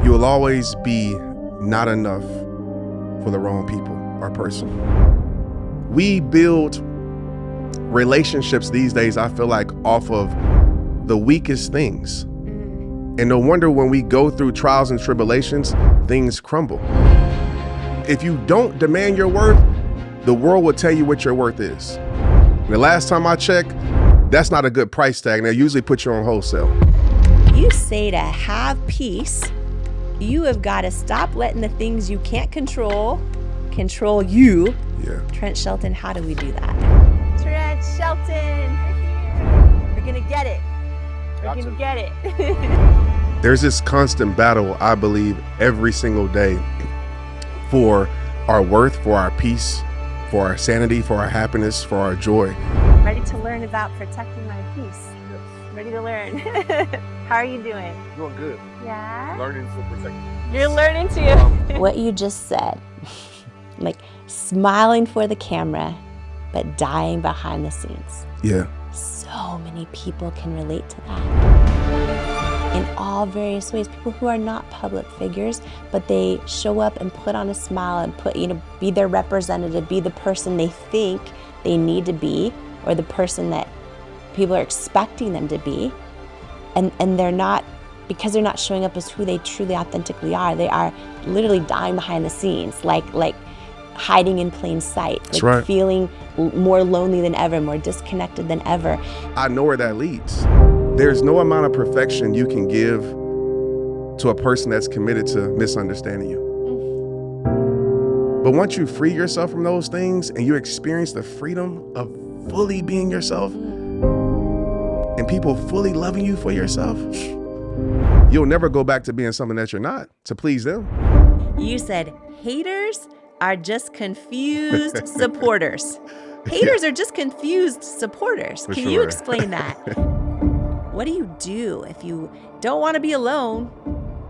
You will always be not enough for the wrong people or person. We build relationships these days, I feel like, off of the weakest things. And no wonder when we go through trials and tribulations, things crumble. If you don't demand your worth, the world will tell you what your worth is. The last time I checked, that's not a good price tag. They usually put you on wholesale. You say to have peace, you have got to stop letting the things you can't control you. Yeah. Trent Shelton, how do we do that? Trent Shelton, we're gonna get it. We're gonna get it. There's this constant battle, I believe, every single day for our worth, for our peace, for our sanity, for our happiness, for our joy. Ready to learn about protecting my peace. Ready to learn. How are you doing? Doing good. Yeah? Learning to protect you. You're learning to. What you just said, like smiling for the camera, but dying behind the scenes. Yeah. So many people can relate to that in all various ways. People who are not public figures, but they show up and put on a smile and be their representative, be the person they think they need to be, or the person that people are expecting them to be. And they're not, because they're not showing up as who they truly authentically are, they are literally dying behind the scenes, like hiding in plain sight, That's right. Feeling more lonely than ever, more disconnected than ever. I know where that leads. There's no amount of perfection you can give to a person that's committed to misunderstanding you. But once you free yourself from those things and you experience the freedom of fully being yourself and people fully loving you for yourself, you'll never go back to being something that you're not to please them. You said haters are just confused supporters. Haters are just confused supporters. For Can sure. you explain that? What do you do if you don't want to be alone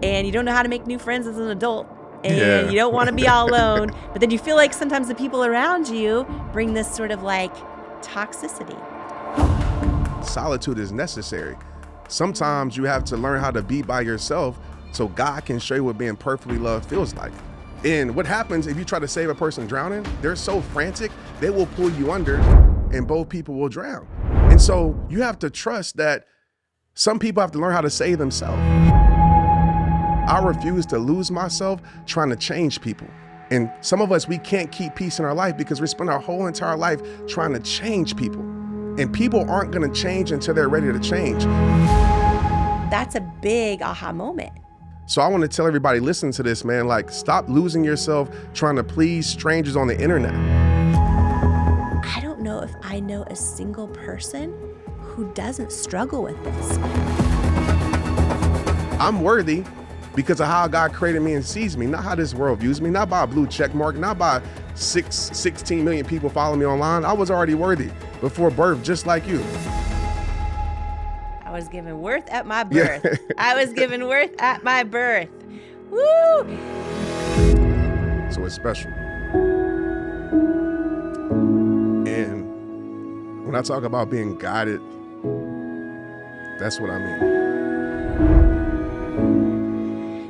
and you don't know how to make new friends as an adult and you don't want to be all alone, but then you feel like sometimes the people around you bring this sort of like toxicity? Solitude is necessary. Sometimes you have to learn how to be by yourself so God can show you what being perfectly loved feels like. And what happens if you try to save a person drowning, they're so frantic, they will pull you under and both people will drown. And so you have to trust that some people have to learn how to save themselves. I refuse to lose myself trying to change people. And some of us, we can't keep peace in our life because we spend our whole entire life trying to change people. And people aren't gonna change until they're ready to change. That's a big aha moment. So I want to tell everybody listening to this, man, like, stop losing yourself trying to please strangers on the internet. I don't know if I know a single person who doesn't struggle with this. I'm worthy because of how God created me and sees me, not how this world views me, not by a blue check mark, not by 16 million people following me online. I was already worthy before birth, just like you. I was given worth at my birth. Yeah. I was given worth at my birth. Woo! So it's special. And when I talk about being guided, that's what I mean.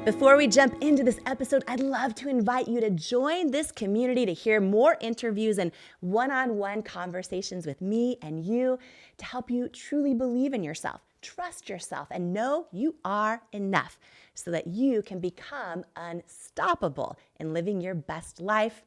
Before we jump into this episode, I'd love to invite you to join this community to hear more interviews and one-on-one conversations with me and you to help you truly believe in yourself, trust yourself, and know you are enough so that you can become unstoppable in living your best life.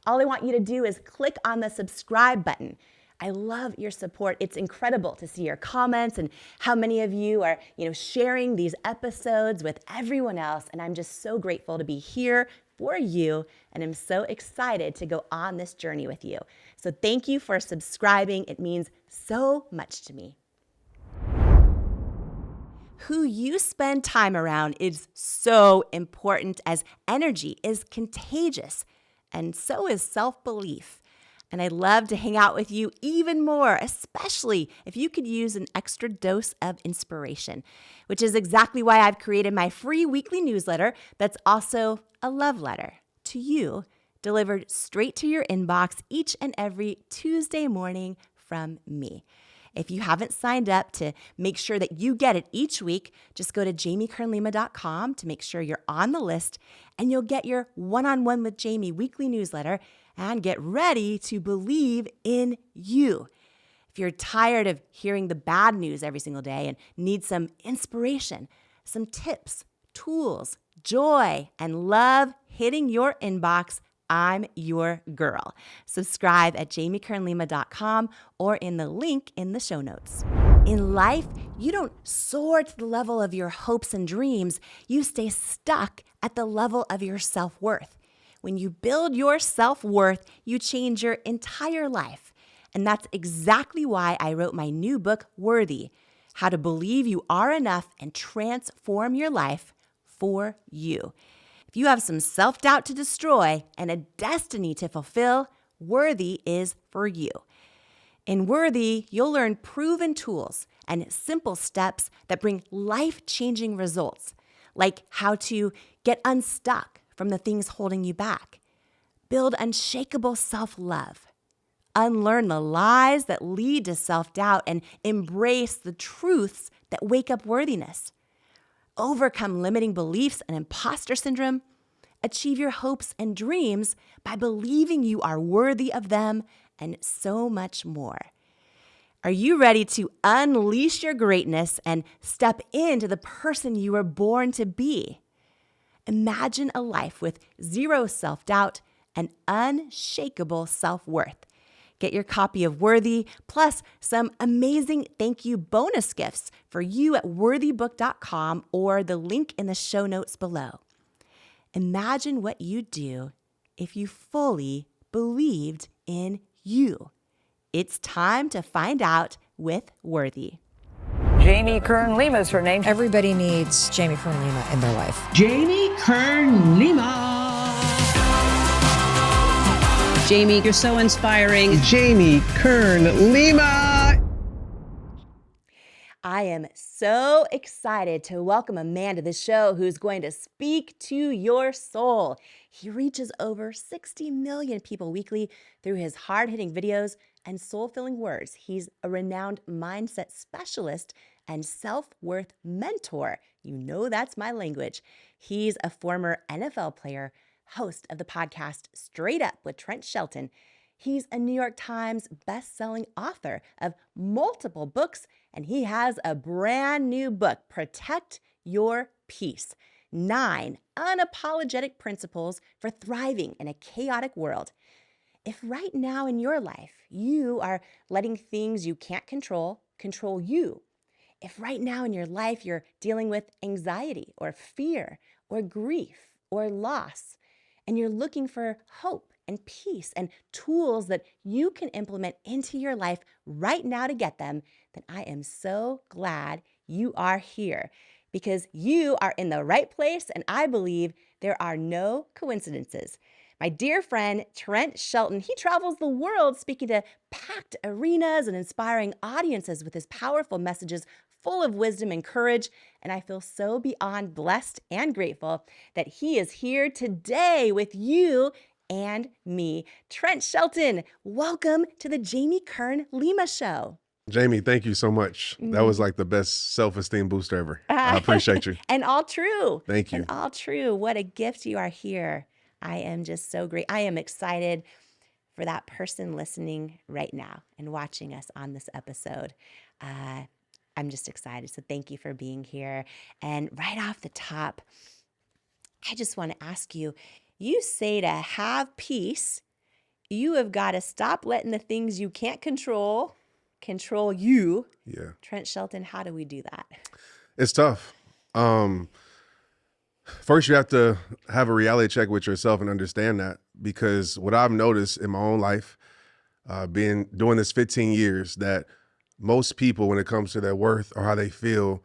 All I want you to do is click on the subscribe button. I love your support. It's incredible to see your comments and how many of you are, sharing these episodes with everyone else. And I'm just so grateful to be here for you. And I'm so excited to go on this journey with you. So thank you for subscribing. It means so much to me. Who you spend time around is so important, as energy is contagious, and so is self-belief. And I'd love to hang out with you even more, especially if you could use an extra dose of inspiration, which is exactly why I've created my free weekly newsletter that's also a love letter to you, delivered straight to your inbox each and every Tuesday morning from me. If you haven't signed up to make sure that you get it each week, just go to jamiekernlima.com to make sure you're on the list, and you'll get your One-on-One with Jamie weekly newsletter and get ready to believe in you. If you're tired of hearing the bad news every single day and need some inspiration, some tips, tools, joy, and love hitting your inbox, I'm your girl. Subscribe at jamiekernlima.com or in the link in the show notes. In life, you don't soar to the level of your hopes and dreams. You stay stuck at the level of your self-worth. When you build your self-worth, you change your entire life. And that's exactly why I wrote my new book, Worthy: How to Believe You Are Enough and Transform Your Life for You. If you have some self-doubt to destroy and a destiny to fulfill, Worthy is for you. In Worthy, you'll learn proven tools and simple steps that bring life-changing results, like how to get unstuck from the things holding you back, build unshakable self-love, unlearn the lies that lead to self-doubt, and embrace the truths that wake up worthiness, overcome limiting beliefs and imposter syndrome, achieve your hopes and dreams by believing you are worthy of them, and so much more. Are you ready to unleash your greatness and step into the person you were born to be? Imagine a life with zero self-doubt and unshakable self-worth. Get your copy of Worthy, plus some amazing thank you bonus gifts for you at worthybook.com or the link in the show notes below. Imagine what you'd do if you fully believed in you. It's time to find out with Worthy. Jamie Kern Lima is her name. Everybody needs Jamie Kern Lima in their life. Jamie Kern Lima. Jamie, you're so inspiring. Jamie Kern Lima. I am so excited to welcome a man to the show who's going to speak to your soul. He reaches over 60 million people weekly through his hard-hitting videos and soul-filling words. He's a renowned mindset specialist and self-worth mentor. You know that's my language. He's a former NFL player, host of the podcast Straight Up with Trent Shelton. He's a New York Times bestselling author of multiple books, and he has a brand new book, Protect Your Peace: 9 Unapologetic Principles for Thriving in a Chaotic World. If right now in your life you are letting things you can't control you, if right now in your life you're dealing with anxiety or fear or grief or loss, and you're looking for hope and peace and tools that you can implement into your life right now to get them, then I am so glad you are here, because you are in the right place, and I believe there are no coincidences. My dear friend, Trent Shelton, he travels the world speaking to packed arenas and inspiring audiences with his powerful messages full of wisdom and courage. And I feel so beyond blessed and grateful that he is here today with you and me. Trent Shelton, welcome to the Jamie Kern Lima Show. Jamie, thank you so much. That was like the best self-esteem booster ever. I appreciate you. And all true. Thank you. And all true. What a gift you are here. I am just so great. I am excited for that person listening right now and watching us on this episode. I'm just excited. So thank you for being here. And right off the top, I just want to ask you, you say to have peace, you have got to stop letting the things you can't control you. Yeah. Trent Shelton, how do we do that? It's tough. First, you have to have a reality check with yourself and understand that, because what I've noticed in my own life, doing this 15 years, that most people, when it comes to their worth or how they feel,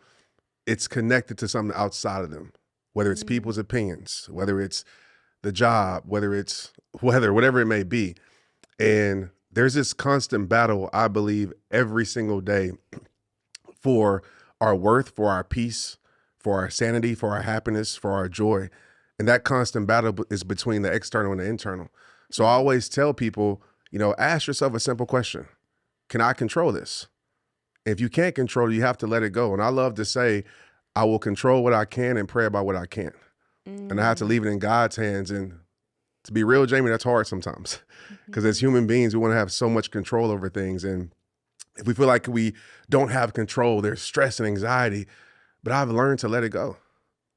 it's connected to something outside of them, whether it's people's opinions, whether it's the job, whether it's whatever it may be. And there's this constant battle, I believe, every single day for our worth, for our peace, for our sanity, for our happiness, for our joy. And that constant battle is between the external and the internal. So I always tell people, ask yourself a simple question. Can I control this? If you can't control it, you have to let it go. And I love to say, I will control what I can and pray about what I can't. And I have to leave it in God's hands. And to be real, Jamie, that's hard sometimes. Because as human beings, we want to have so much control over things. And if we feel like we don't have control, there's stress and anxiety. But I've learned to let it go.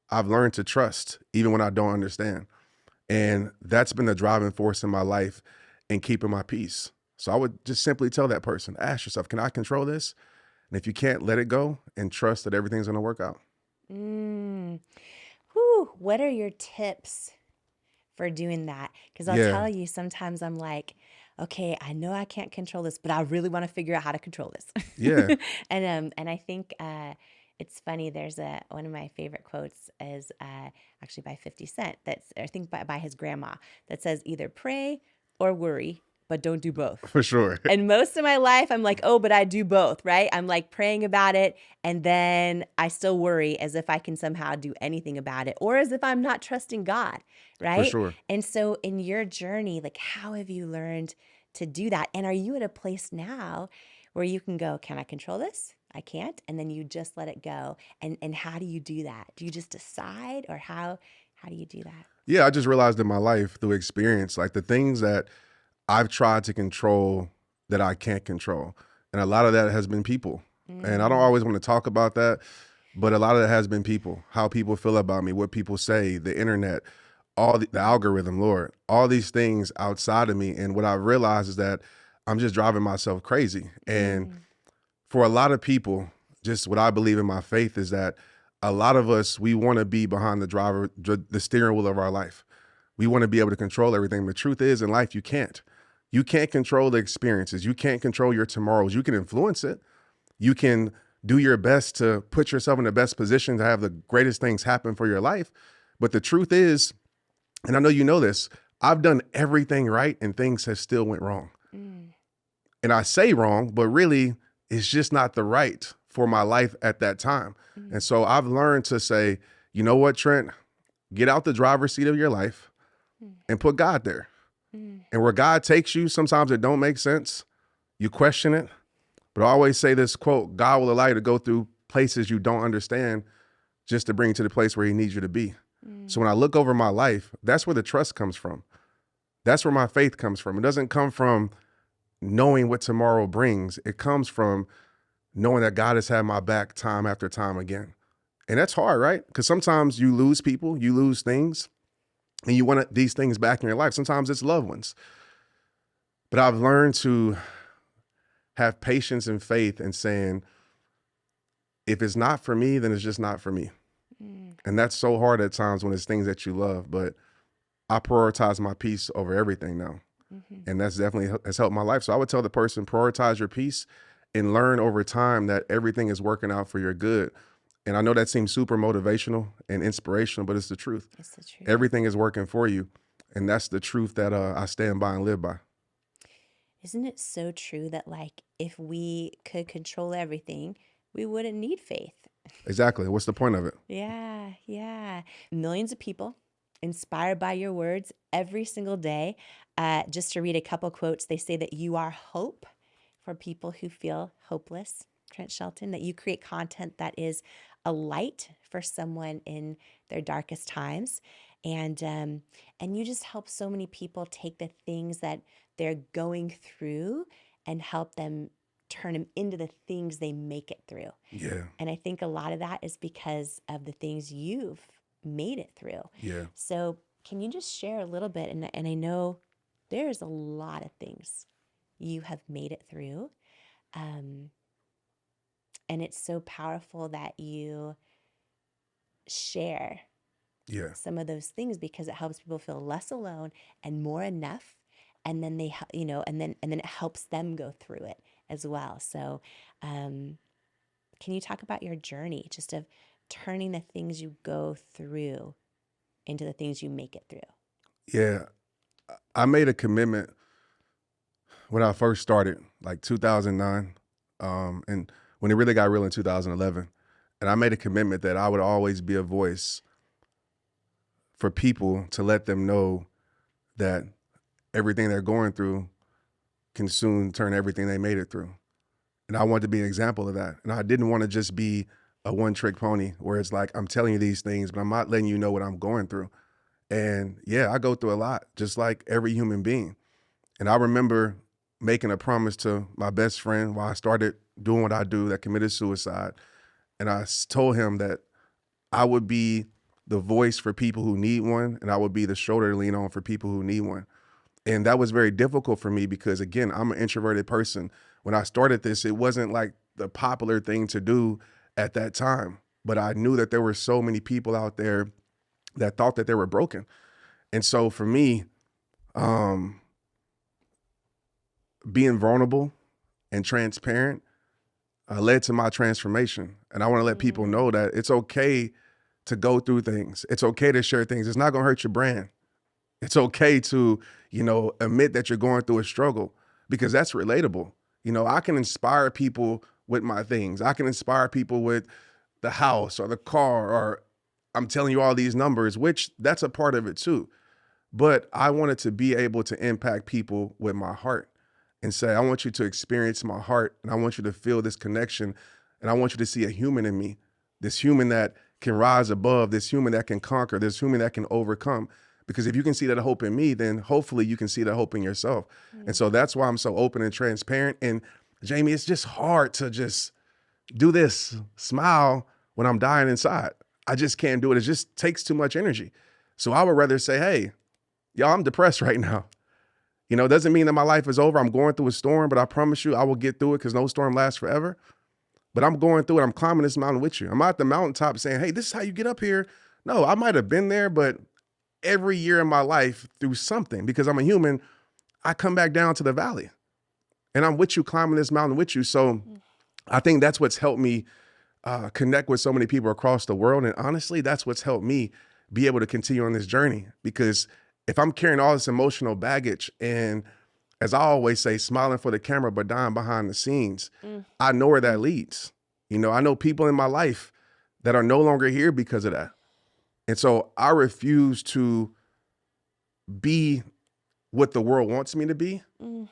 I've learned to trust, even when I don't understand. And that's been the driving force in my life in keeping my peace. So I would just simply tell that person, ask yourself, can I control this? And if you can't, let it go and trust that everything's going to work out. Whew, what are your tips for doing that? Because I'll tell you, sometimes I'm like, okay, I know I can't control this, but I really want to figure out how to control this. Yeah. And I think it's funny. There's one of my favorite quotes is actually by 50 Cent. That's, I think, by his grandma, that says either pray or worry, but don't do both. For sure. And most of my life, I'm like, oh, but I do both, right? I'm like praying about it, and then I still worry as if I can somehow do anything about it, or as if I'm not trusting God, right? For sure. And so in your journey, like, how have you learned to do that? And are you at a place now where you can go, can I control this? I can't. And then you just let it go. And how do you do that? Do you just decide, or how do you do that? Yeah, I just realized in my life through experience, like the things that I've tried to control that I can't control. And a lot of that has been people. And I don't always want to talk about that, but a lot of that has been people, how people feel about me, what people say, the internet, all the algorithm, Lord, all these things outside of me. And what I realized is that I'm just driving myself crazy. And for a lot of people, just what I believe in my faith is that a lot of us, we want to be behind the steering wheel of our life. We want to be able to control everything. The truth is, in life, you can't. You can't control the experiences. You can't control your tomorrows. You can influence it. You can do your best to put yourself in the best position to have the greatest things happen for your life. But the truth is, and I know you know this, I've done everything right and things have still went wrong. And I say wrong, but really it's just not the right for my life at that time. And so I've learned to say, you know what, Trent, get out the driver's seat of your life and put God there. And where God takes you, sometimes it don't make sense. You question it. But I always say this quote, God will allow you to go through places you don't understand just to bring you to the place where he needs you to be. So when I look over my life, that's where the trust comes from. That's where my faith comes from. It doesn't come from knowing what tomorrow brings. It comes from knowing that God has had my back time after time again. And that's hard, right? Because sometimes you lose people, you lose things, and you want these things back in your life. Sometimes it's loved ones. But I've learned to have patience and faith in saying, if it's not for me, then it's just not for me. And that's so hard at times when it's things that you love. But I prioritize my peace over everything now. And that's definitely has helped my life. So I would tell the person, prioritize your peace and learn over time that everything is working out for your good. And I know that seems super motivational and inspirational, but it's the truth. It's the truth. Everything is working for you. And that's the truth that I stand by and live by. Isn't it so true that, like, if we could control everything, we wouldn't need faith? Exactly. What's the point of it? Yeah. Millions of people inspired by your words every single day. Just to read a couple quotes, they say that you are hope for people who feel hopeless, Trent Shelton, that you create content that is a light for someone in their darkest times. And you just help so many people take the things that they're going through and help them turn them into the things they make it through. Yeah. And I think a lot of that is because of the things you've made it through. Yeah. So can you just share a little bit? And I know there's a lot of things you have made it through. And it's so powerful that you share some of those things, because it helps people feel less alone and more enough. And then they, and then it helps them go through it as well. So, can you talk about your journey, just of turning the things you go through into the things you make it through? Yeah. I made a commitment when I first started, like 2009, and when it really got real in 2011. And I made a commitment that I would always be a voice for people, to let them know that everything they're going through can soon turn everything they made it through. And I wanted to be an example of that. And I didn't want to just be a one-trick pony where it's like, I'm telling you these things, but I'm not letting you know what I'm going through. And yeah, I go through a lot, just like every human being. And I remember making a promise to my best friend while I started doing what I do, that committed suicide. And I told him that I would be the voice for people who need one, and I would be the shoulder to lean on for people who need one. And that was very difficult for me because, again, I'm an introverted person. When I started this, it wasn't like the popular thing to do at that time. But I knew that there were so many people out there that thought that they were broken. And so for me, being vulnerable and transparent led to my transformation. And I want to let people know that it's okay to go through things. It's okay to share things. It's not going to hurt your brand. It's okay to, admit that you're going through a struggle, because that's relatable. I can inspire people with my things. I can inspire people with the house or the car, or I'm telling you all these numbers, which that's a part of it too. But I wanted to be able to impact people with my heart and say, I want you to experience my heart, and I want you to feel this connection, and I want you to see a human in me, this human that can rise above, this human that can conquer, this human that can overcome. Because if you can see that hope in me, then hopefully you can see that hope in yourself. And so that's why I'm so open and transparent. And Jamie, it's just hard to just do this, smile when I'm dying inside. I just can't do it. It just takes too much energy. So I would rather say, hey, y'all, I'm depressed right now. It doesn't mean that my life is over. I'm going through a storm, but I promise you I will get through it, because no storm lasts forever. But I'm going through it. I'm climbing this mountain with you. I'm at the mountaintop saying, hey, this is how you get up here. No, I might have been there, but every year in my life through something, because I'm a human, I come back down to the valley, and I'm with you, climbing this mountain with you. So I think that's what's helped me connect with so many people across the world. And honestly, that's what's helped me be able to continue on this journey, because if I'm carrying all this emotional baggage and, as I always say, smiling for the camera but dying behind the scenes, I know where that leads. I know people in my life that are no longer here because of that. And so I refuse to be what the world wants me to be and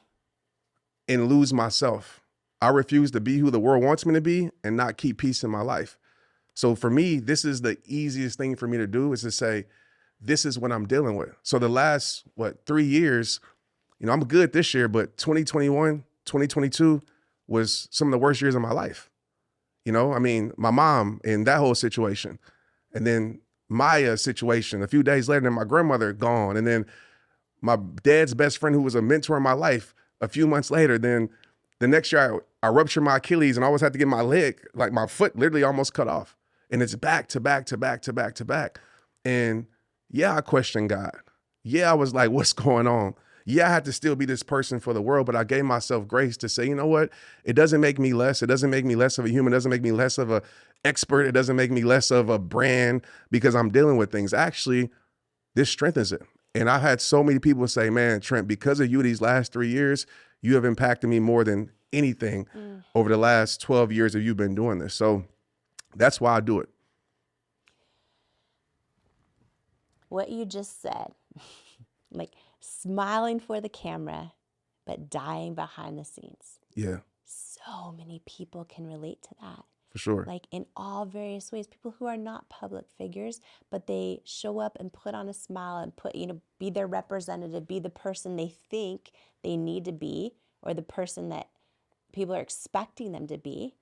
lose myself. I refuse to be who the world wants me to be and not keep peace in my life. So for me, this is the easiest thing for me to do, is to say, this is what I'm dealing with. So the last, 3 years, I'm good this year, but 2021, 2022 was some of the worst years of my life. My mom and that whole situation, and then my situation, a few days later, then my grandmother gone, and then my dad's best friend who was a mentor in my life a few months later. Then the next year I ruptured my Achilles and I always had to get my leg, like my foot literally almost cut off. And it's back to back to back to back to back. And yeah, I questioned God. Yeah, I was like, what's going on? Yeah, I had to still be this person for the world, but I gave myself grace to say, you know what? It doesn't make me less. It doesn't make me less of a human. It doesn't make me less of a expert. It doesn't make me less of a brand because I'm dealing with things. Actually, this strengthens it. And I had so many people say, man, Trent, because of you these last 3 years, you have impacted me more than anything over the last 12 years that you've been doing this. So that's why I do it. What you just said, like smiling for the camera, but dying behind the scenes. Yeah. So many people can relate to that. For sure. Like in all various ways, people who are not public figures, but they show up and put on a smile and be their representative, be the person they think they need to be, or the person that people are expecting them to be.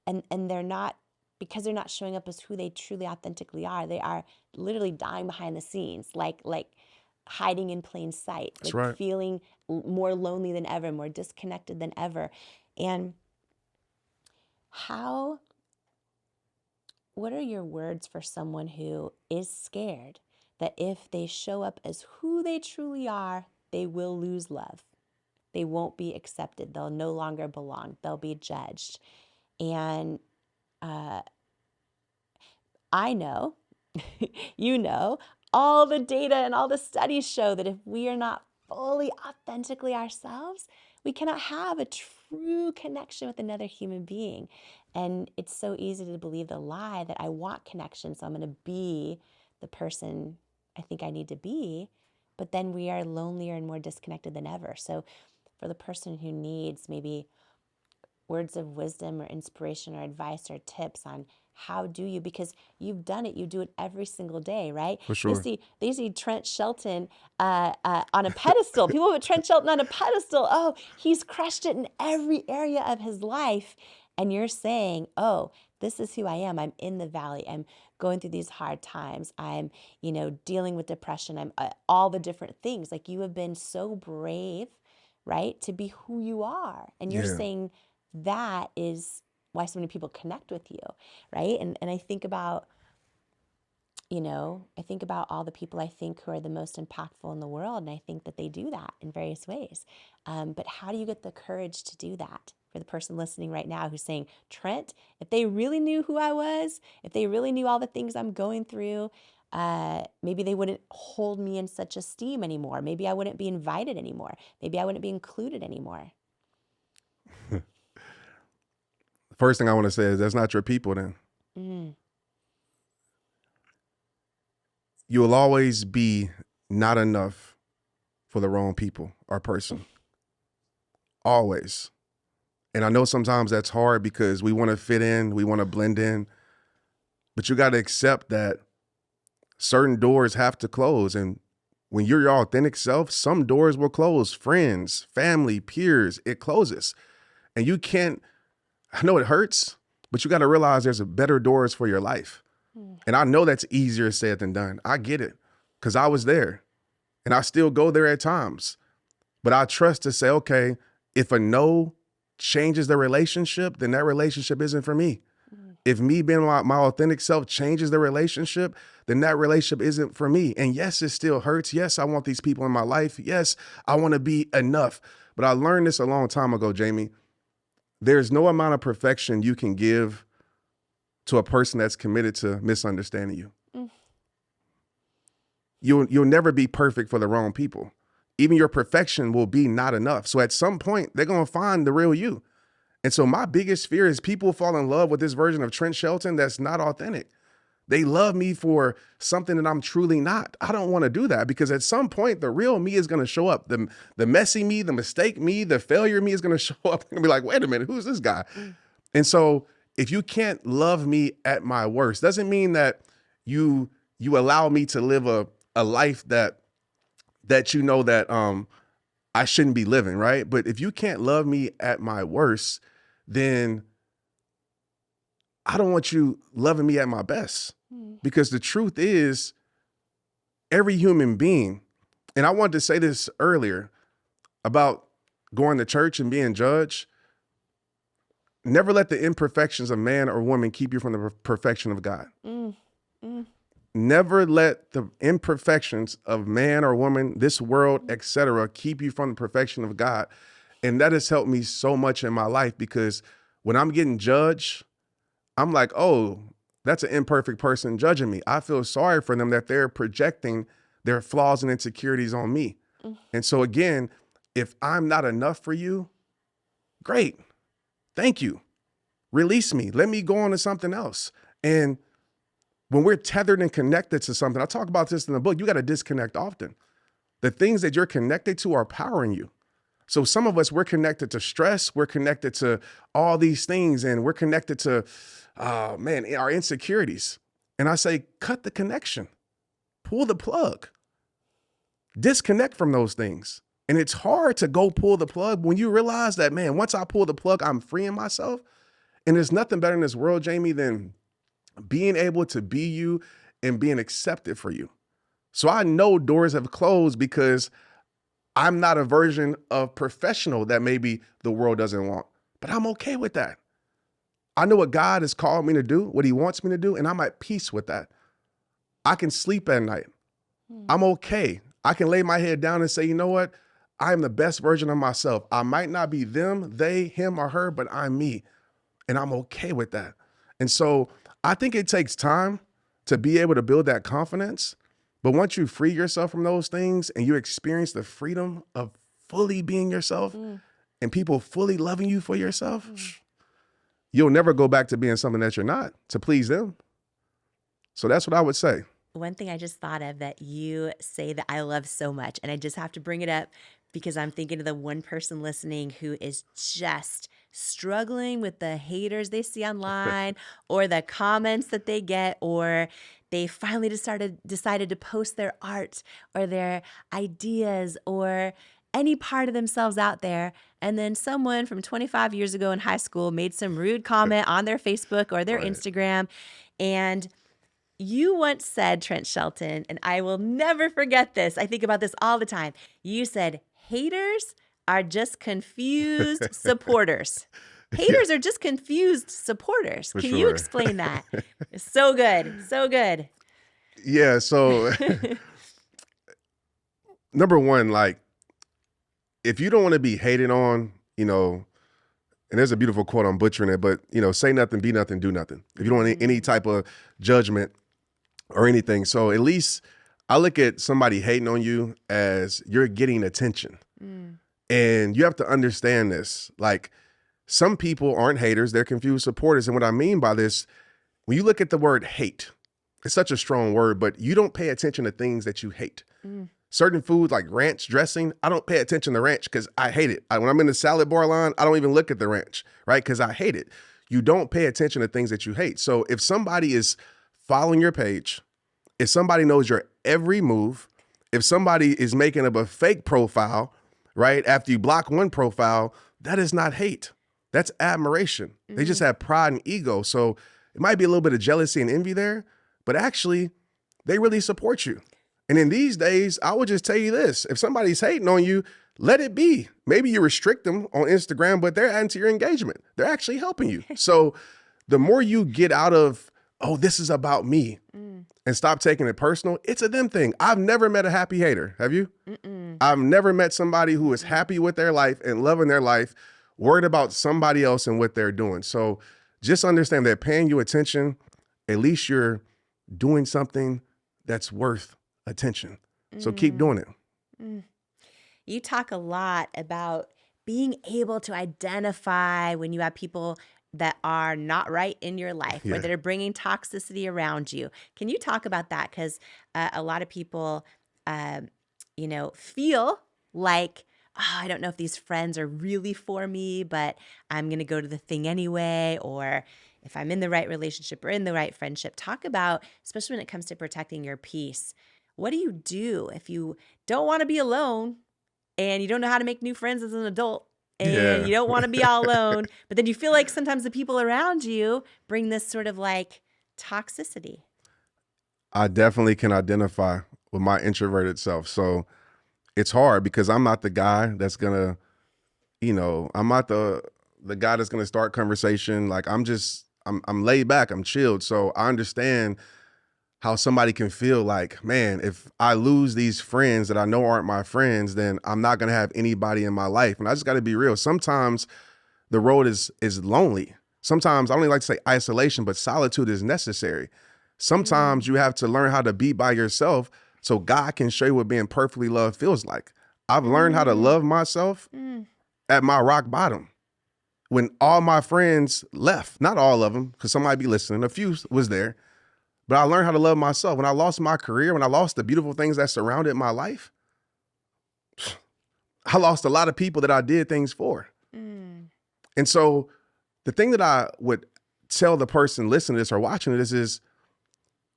And they're not, because they're not showing up as who they truly authentically are. They are literally dying behind the scenes, like hiding in plain sight, That's like right. feeling more lonely than ever, more disconnected than ever. And what are your words for someone who is scared that if they show up as who they truly are, they will lose love? They won't be accepted. They'll no longer belong. They'll be judged. And I know, all the data and all the studies show that if we are not fully authentically ourselves, we cannot have a true connection with another human being. And it's so easy to believe the lie that I want connection, so I'm going to be the person I think I need to be. But then we are lonelier and more disconnected than ever. So for the person who needs maybe words of wisdom or inspiration or advice or tips on how do you, because you've done it, you do it every single day, right? For sure. They see Trent Shelton on a pedestal. People put Trent Shelton on a pedestal. Oh, he's crushed it in every area of his life. And you're saying, oh, this is who I am. I'm in the valley. I'm going through these hard times. I'm, dealing with depression. I'm all the different things. Like, you have been so brave, right, to be who you are. And you're saying that is why so many people connect with you, right? And I think about, all the people I think who are the most impactful in the world, and I think that they do that in various ways. But how do you get the courage to do that? For the person listening right now who's saying, Trent, if they really knew who I was, if they really knew all the things I'm going through, maybe they wouldn't hold me in such esteem anymore. Maybe I wouldn't be invited anymore. Maybe I wouldn't be included anymore. First thing I want to say is that's not your people then. Mm. You will always be not enough for the wrong people or person. Always. And I know sometimes that's hard because we want to fit in, we want to blend in, but you got to accept that certain doors have to close. And when you're your authentic self, some doors will close. Friends, family, peers, it closes. And you can't, I know it hurts, but you got to realize there's better doors for your life. And I know that's easier said than done. I get it because I was there and I still go there at times. But I trust to say, okay, if a no changes the relationship, then that relationship isn't for me. If me being my authentic self changes the relationship, then that relationship isn't for me. And yes, it still hurts. Yes, I want these people in my life. Yes, I want to be enough. But I learned this a long time ago, Jamie. There's no amount of perfection you can give to a person that's committed to misunderstanding you. You'll never be perfect for the wrong people. Even your perfection will be not enough. So at some point, they're going to find the real you. And so my biggest fear is people fall in love with this version of Trent Shelton that's not authentic. They love me for something that I'm truly not. I don't want to do that because at some point, the real me is going to show up. The messy me, the mistake me, the failure me is going to show up and be like, wait a minute, who's this guy? And so if you can't love me at my worst, doesn't mean that you allow me to live a life that I shouldn't be living, right? But if you can't love me at my worst, then I don't want you loving me at my best. Because the truth is, every human being, and I wanted to say this earlier about going to church and being judged, never let the imperfections of man or woman keep you from the perfection of God. Never let the imperfections of man or woman, this world, etc., keep you from the perfection of God. And that has helped me so much in my life because when I'm getting judged, I'm like, oh, that's an imperfect person judging me. I feel sorry for them that they're projecting their flaws and insecurities on me. And so again, if I'm not enough for you, great. Thank you. Release me. Let me go on to something else. And when we're tethered and connected to something, I talk about this in the book, you got to disconnect often. The things that you're connected to are powering you. So some of us, we're connected to stress, we're connected to all these things, and we're connected to, our insecurities. And I say, cut the connection, pull the plug, disconnect from those things. And it's hard to go pull the plug when you realize that, man, once I pull the plug, I'm freeing myself. And there's nothing better in this world, Jamie, than being able to be you and being accepted for you. So I know doors have closed because I'm not a version of professional that maybe the world doesn't want, but I'm okay with that. I know what God has called me to do, what he wants me to do, and I'm at peace with that. I can sleep at night. I'm okay. I can lay my head down and say, you know what? I am the best version of myself. I might not be them, they, him, or her, but I'm me. And I'm okay with that. And so I think it takes time to be able to build that confidence. But once you free yourself from those things and you experience the freedom of fully being yourself and people fully loving you for yourself, you'll never go back to being something that you're not to please them. So that's what I would say. One thing I just thought of that you say that I love so much, and I just have to bring it up because I'm thinking of the one person listening who is just struggling with the haters they see online or the comments that they get, or they finally decided to post their art or their ideas or any part of themselves out there, and then someone from 25 years ago in high school made some rude comment on their Facebook or their Right. Instagram. And you once said, Trent Shelton, and I will never forget this, I think about this all the time. You said, haters are just confused supporters. Haters are just confused supporters. Can you sure. explain that? So good. So good. Yeah, so number one, like, if you don't want to be hated on, and there's a beautiful quote, I'm butchering it, but, say nothing, be nothing, do nothing. If you don't want any type of judgment or anything. So at least I look at somebody hating on you as you're getting attention. And you have to understand this. Like, some people aren't haters, they're confused supporters. And what I mean by this, when you look at the word hate, it's such a strong word, but you don't pay attention to things that you hate. Certain foods like ranch dressing, I don't pay attention to ranch because I hate it. When I'm in the salad bar line, I don't even look at the ranch, right? Because I hate it. You don't pay attention to things that you hate. So if somebody is following your page, if somebody knows your every move, if somebody is making up a fake profile, right, after you block one profile, that is not hate. That's admiration. They just have pride and ego. So it might be a little bit of jealousy and envy there, but actually they really support you. And in these days, I would just tell you this. If somebody's hating on you, let it be. Maybe you restrict them on Instagram, but they're adding to your engagement. They're actually helping you. So the more you get out of, oh, this is about me, and stop taking it personal, it's a them thing. I've never met a happy hater. Have you? I've never met somebody who is happy with their life and loving their life, worried about somebody else and what they're doing. So just understand they're paying you attention. At least you're doing something that's worth attention. So keep doing it. You talk a lot about being able to identify when you have people that are not right in your life or that are bringing toxicity around you. Can you talk about that? Because a lot of people, feel like, oh, I don't know if these friends are really for me, but I'm going to go to the thing anyway. Or if I'm in the right relationship or in the right friendship, talk about, especially when it comes to protecting your peace. What do you do if you don't want to be alone and you don't know how to make new friends as an adult and you don't want to be all alone, but then you feel like sometimes the people around you bring this sort of like toxicity? I definitely can identify with my introverted self. So it's hard because I'm not the guy that's gonna, I'm not the guy that's gonna start conversation. Like I'm laid back, I'm chilled. So I understand how somebody can feel like, man, if I lose these friends that I know aren't my friends, then I'm not gonna have anybody in my life. And I just gotta be real. Sometimes the road is lonely. Sometimes I don't even like to say isolation, but solitude is necessary. Sometimes you have to learn how to be by yourself so God can show you what being perfectly loved feels like. I've learned how to love myself at my rock bottom. When all my friends left, not all of them, because some might be listening, a few was there, but I learned how to love myself. When I lost my career, when I lost the beautiful things that surrounded my life, I lost a lot of people that I did things for. And so the thing that I would tell the person listening to this or watching this is,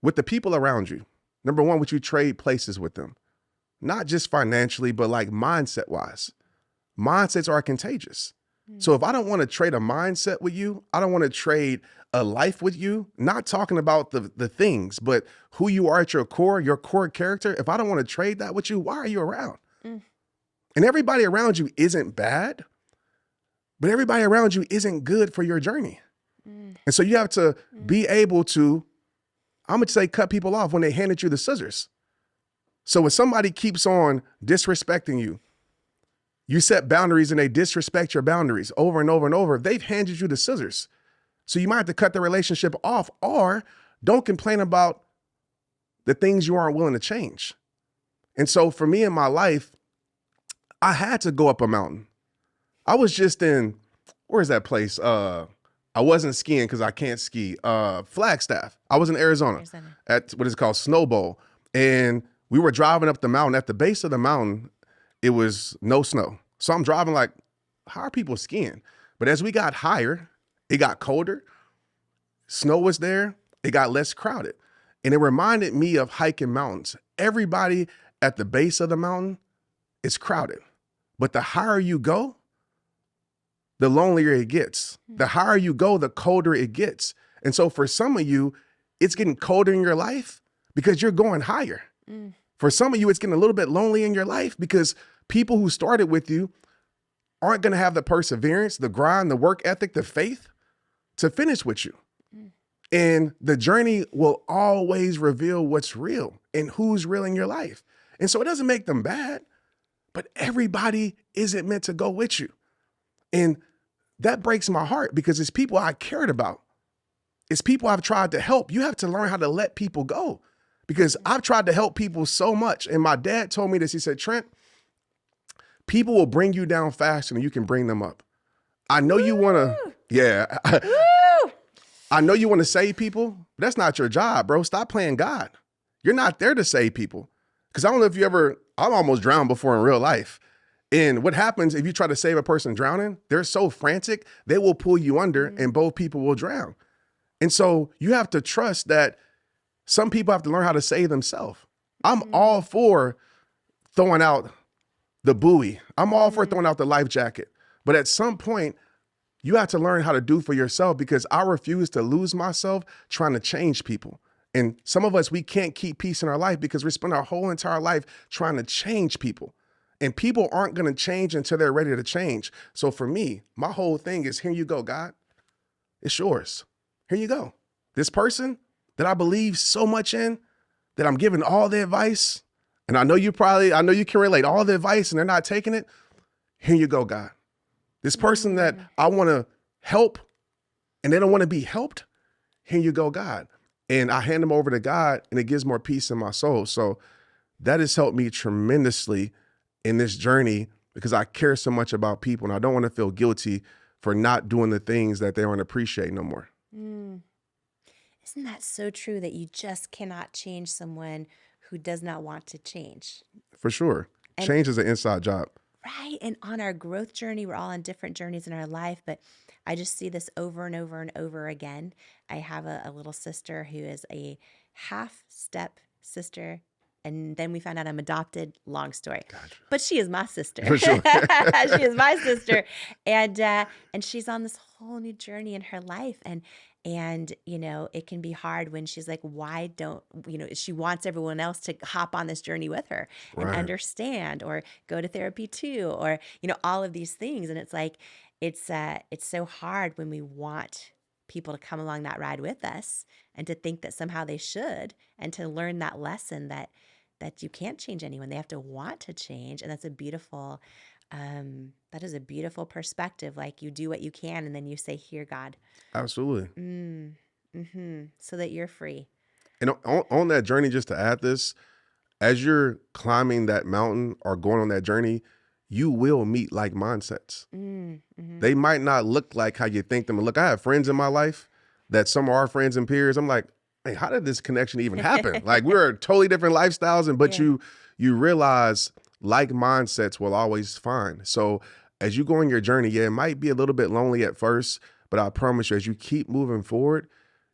with the people around you, number one, would you trade places with them? Not just financially, but like mindset wise. Mindsets are contagious. So if I don't want to trade a mindset with you, I don't want to trade a life with you, not talking about the things, but who you are at your core character. If I don't want to trade that with you, why are you around? And everybody around you isn't bad, but everybody around you isn't good for your journey. And so you have to be able to, I'm going to say, cut people off when they handed you the scissors. So if somebody keeps on disrespecting you, you set boundaries and they disrespect your boundaries over and over and over, they've handed you the scissors. So you might have to cut the relationship off, or don't complain about the things you aren't willing to change. And so for me in my life, I had to go up a mountain. I was just in, where's that place? I wasn't skiing because I can't ski. Flagstaff. I was in Arizona at what is called Snow Bowl. And we were driving up the mountain. At the base of the mountain, it was no snow. So I'm driving like, how are people skiing? But as we got higher, it got colder, snow was there, it got less crowded. And it reminded me of hiking mountains. Everybody at the base of the mountain is crowded. But the higher you go, the lonelier it gets. The higher you go, the colder it gets. And so for some of you, it's getting colder in your life because you're going higher. For some of you, it's getting a little bit lonely in your life because people who started with you aren't going to have the perseverance, the grind, the work ethic, the faith to finish with you. And the journey will always reveal what's real and who's real in your life. And so it doesn't make them bad, but everybody isn't meant to go with you. And that breaks my heart because it's people I cared about. It's people I've tried to help. You have to learn how to let people go because I've tried to help people so much. And my dad told me this. He said, Trent, people will bring you down faster than you can bring them up. I know you want to, I know you want to save people, but that's not your job, bro. Stop playing God. You're not there to save people. Because I don't know if you ever, I've almost drowned before in real life. And what happens if you try to save a person drowning, they're so frantic, they will pull you under and both people will drown. And so you have to trust that some people have to learn how to save themselves. I'm all for throwing out the buoy. I'm all for throwing out the life jacket. But at some point, you have to learn how to do for yourself because I refuse to lose myself trying to change people. And some of us, we can't keep peace in our life because we spend our whole entire life trying to change people. And people aren't going to change until they're ready to change. So for me, my whole thing is, here you go, God. It's yours. Here you go. This person that I believe so much in, that I'm giving all the advice, and I know you can relate all the advice and they're not taking it. Here you go, God. This person that I want to help and they don't want to be helped. Here you go, God. And I hand them over to God and it gives more peace in my soul. So that has helped me tremendously in this journey because I care so much about people and I don't want to feel guilty for not doing the things that they don't appreciate no more. Isn't that so true that you just cannot change someone who does not want to change? For sure. Change is an inside job. Right. And on our growth journey, we're all on different journeys in our life, but I just see this over and over and over again. I have a little sister who is a half-step sister. And then we found out I'm adopted. Long story. Gotcha. But she is my sister. For sure. She is my sister. And she's on this whole new journey in her life. And you know, it can be hard when she's like, why don't, you know, she wants everyone else to hop on this journey with her and understand or go to therapy too, or, you know, all of these things. And it's like, it's so hard when we want people to come along that ride with us and to think that somehow they should, and to learn that lesson that you can't change anyone. They have to want to change. And that's a beautiful, that is a beautiful perspective. Like, you do what you can and then you say, here, God. Absolutely. So that you're free. And on that journey, just to add this, as you're climbing that mountain or going on that journey, you will meet like mindsets. They might not look like how you think them. Look, I have friends in my life that some are our friends and peers. I'm like, hey, how did this connection even happen? Like, we're totally different lifestyles, but you realize like mindsets will always find. So as you go on your journey, it might be a little bit lonely at first, but I promise you, as you keep moving forward,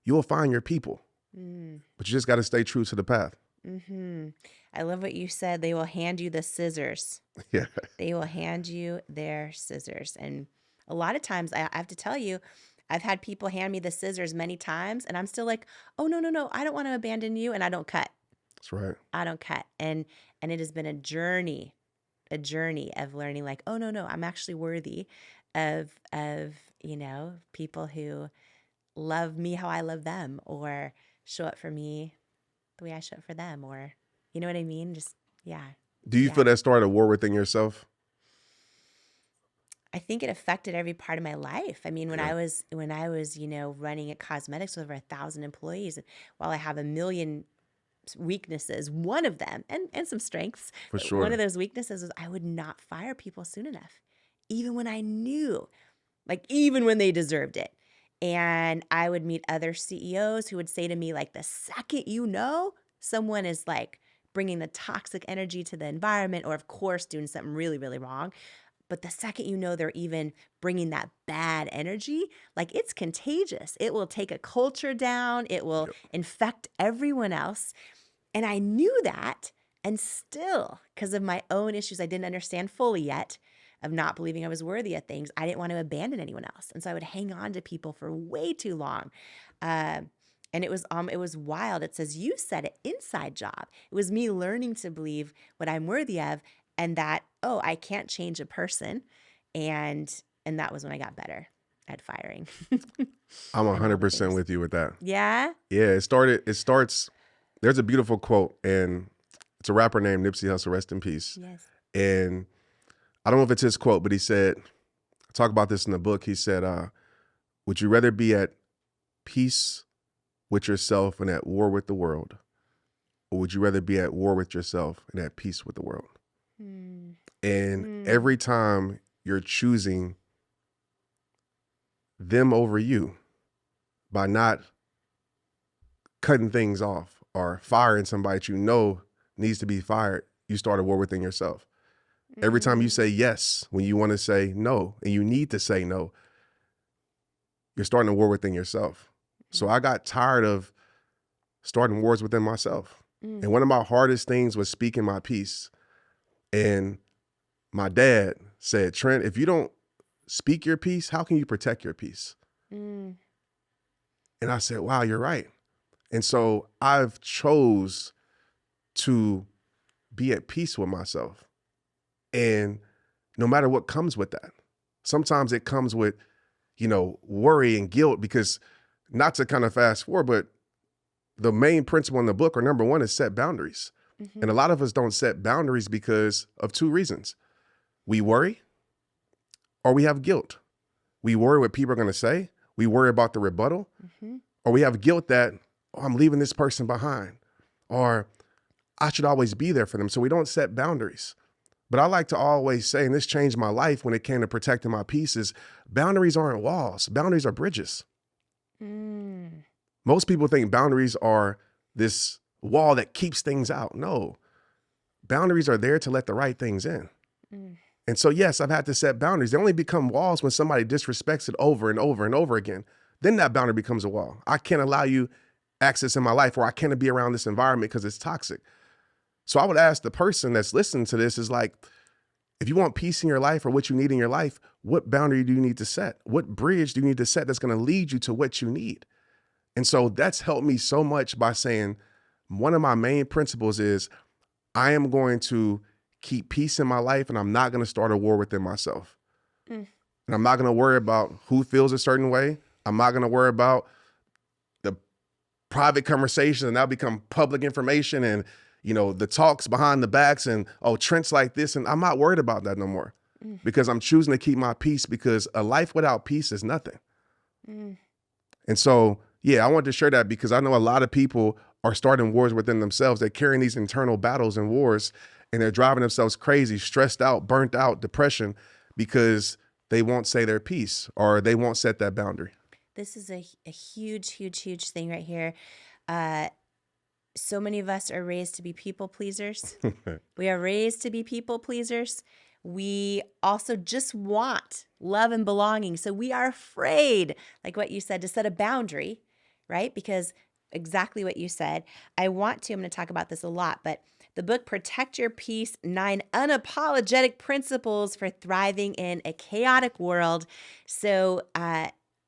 you'll find your people. But you just got to stay true to the path. I love what you said. They will hand you the scissors. Yeah. They will hand you their scissors. And a lot of times, I have to tell you, I've had people hand me the scissors many times, and I'm still like, oh, no, I don't want to abandon you, and I don't cut. That's right. I don't cut. And it has been a journey of learning, like, oh, no, I'm actually worthy of you know, people who love me how I love them, or show up for me the way I show up for them, or, you know what I mean? Just, yeah. Do you feel that started a war within yourself? I think it affected every part of my life. I mean, when I was, you know, running at cosmetics with over 1,000 employees, while I have a million weaknesses, one of them, and some strengths, for sure, one of those weaknesses was I would not fire people soon enough, even when I knew, like, even when they deserved it. And I would meet other CEOs who would say to me, like, the second you know someone is like bringing the toxic energy to the environment, or of course doing something really, really wrong, But the second you know they're even bringing that bad energy, like it's contagious. It will take a culture down. It will infect everyone else. And I knew that. And still, because of my own issues I didn't understand fully yet, of not believing I was worthy of things, I didn't want to abandon anyone else. And so I would hang on to people for way too long. And it was wild. It says, you said it, inside job. It was me learning to believe what I'm worthy of, and that, oh, I can't change a person. And that was when I got better at firing. I'm 100% with you with that. Yeah? Yeah, it starts, there's a beautiful quote, and it's a rapper named Nipsey Hussle, rest in peace. Yes. And I don't know if it's his quote, but he said, I talk about this in the book. He said, would you rather be at peace with yourself and at war with the world? Or would you rather be at war with yourself and at peace with the world? And every time you're choosing them over you by not cutting things off or firing somebody that you know needs to be fired, you start a war within yourself. Every time you say yes when you want to say no, and you need to say no, you're starting a war within yourself. So I got tired of starting wars within myself. And one of my hardest things was speaking my piece. And my dad said, Trent, if you don't speak your piece, how can you protect your peace? And I said, wow, you're right. And so I've chose to be at peace with myself. And no matter what comes with that, sometimes it comes with, worry and guilt, because not to kind of fast forward, but the main principle in the book, or number one, is set boundaries. And a lot of us don't set boundaries because of two reasons. We worry, or we have guilt. We worry what people are going to say. We worry about the rebuttal, or we have guilt that, oh, I'm leaving this person behind, or I should always be there for them. So we don't set boundaries. But I like to always say, and this changed my life when it came to protecting my peace, is boundaries aren't walls. Boundaries are bridges. Most people think boundaries are this wall that keeps things out. No, boundaries are there to let the right things in. And so, yes, I've had to set boundaries. They only become walls when somebody disrespects it over and over and over again. Then that boundary becomes a wall. I can't allow you access in my life, or I can't be around this environment because it's toxic. So I would ask the person that's listening to this, is like, if you want peace in your life or what you need in your life, what boundary do you need to set? What bridge do you need to set that's going to lead you to what you need? And so that's helped me so much by saying, one of my main principles is I am going to keep peace in my life, and I'm not going to start a war within myself. And I'm not going to worry about who feels a certain way. I'm not going to worry about the private conversation and now become public information, and the talks behind the backs, and, oh, Trent's like this. And I'm not worried about that no more, because I'm choosing to keep my peace, because a life without peace is nothing. And so, yeah, I wanted to share that because I know a lot of people are starting wars within themselves. They're carrying these internal battles and wars, and they're driving themselves crazy, stressed out, burnt out, depression, because they won't say their piece, or they won't set that boundary. This is a huge, huge, huge thing right here. So many of us are raised to be people pleasers. We are raised to be people pleasers. We also just want love and belonging. So we are afraid, like what you said, to set a boundary, right? Because exactly what you said. I'm going to talk about this a lot, but the book, Protect Your Peace, 9 Unapologetic Principles for Thriving in a Chaotic World. So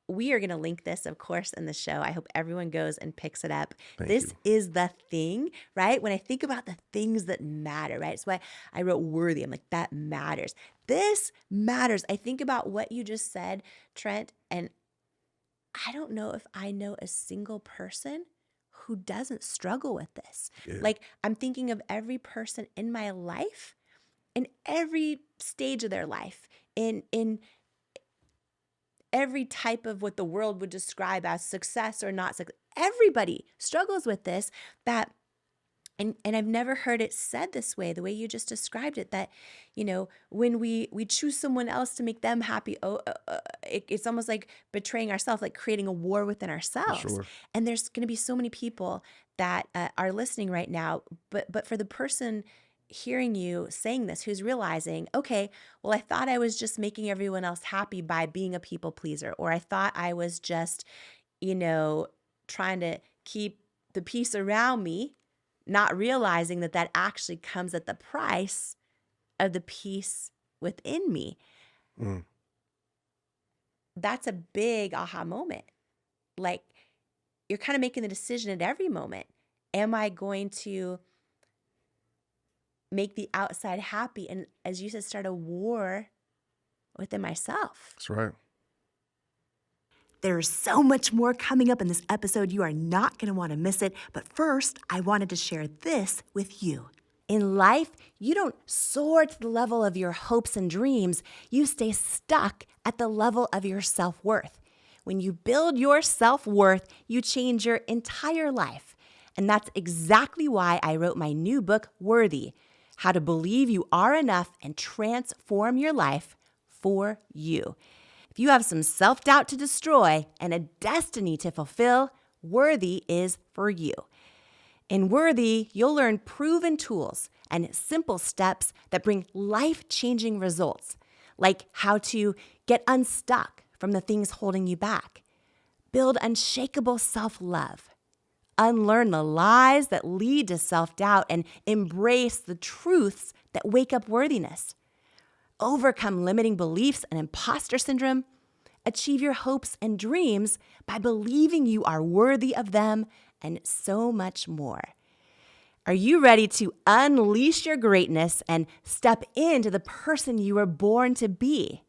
we are going to link this, of course, in the show. I hope everyone goes and picks it up. This is the thing, right? When I think about the things that matter, right? That's why I wrote worthy. I'm like, that matters. This matters. I think about what you just said, Trent, and I don't know if I know a single person who doesn't struggle with this. Yeah. Like, I'm thinking of every person in my life, in every stage of their life, in every type of what the world would describe as success or not success. Everybody struggles with this, and I've never heard it said this way, the way you just described it, that, when we choose someone else to make them happy, it's almost like betraying ourselves, like creating a war within ourselves. Sure. And there's going to be so many people that are listening right now, but for the person hearing you saying this, who's realizing, okay, well, I thought I was just making everyone else happy by being a people pleaser, or I thought I was just, trying to keep the peace around me, not realizing that that actually comes at the price of the peace within me. Mm. That's a big aha moment. Like, you're kind of making the decision at every moment. Am I going to make the outside happy? And as you said, start a war within myself. That's right. There's so much more coming up in this episode. You are not going to want to miss it. But first, I wanted to share this with you. In life, you don't soar to the level of your hopes and dreams. You stay stuck at the level of your self-worth. When you build your self-worth, you change your entire life. And that's exactly why I wrote my new book, Worthy: How to Believe You Are Enough and Transform Your Life for You. If you have some self-doubt to destroy and a destiny to fulfill, Worthy is for you. In Worthy, you'll learn proven tools and simple steps that bring life-changing results, like how to get unstuck from the things holding you back, build unshakable self-love, unlearn the lies that lead to self-doubt, and embrace the truths that wake up worthiness, overcome limiting beliefs and imposter syndrome, achieve your hopes and dreams by believing you are worthy of them, and so much more. Are you ready to unleash your greatness and step into the person you were born to be?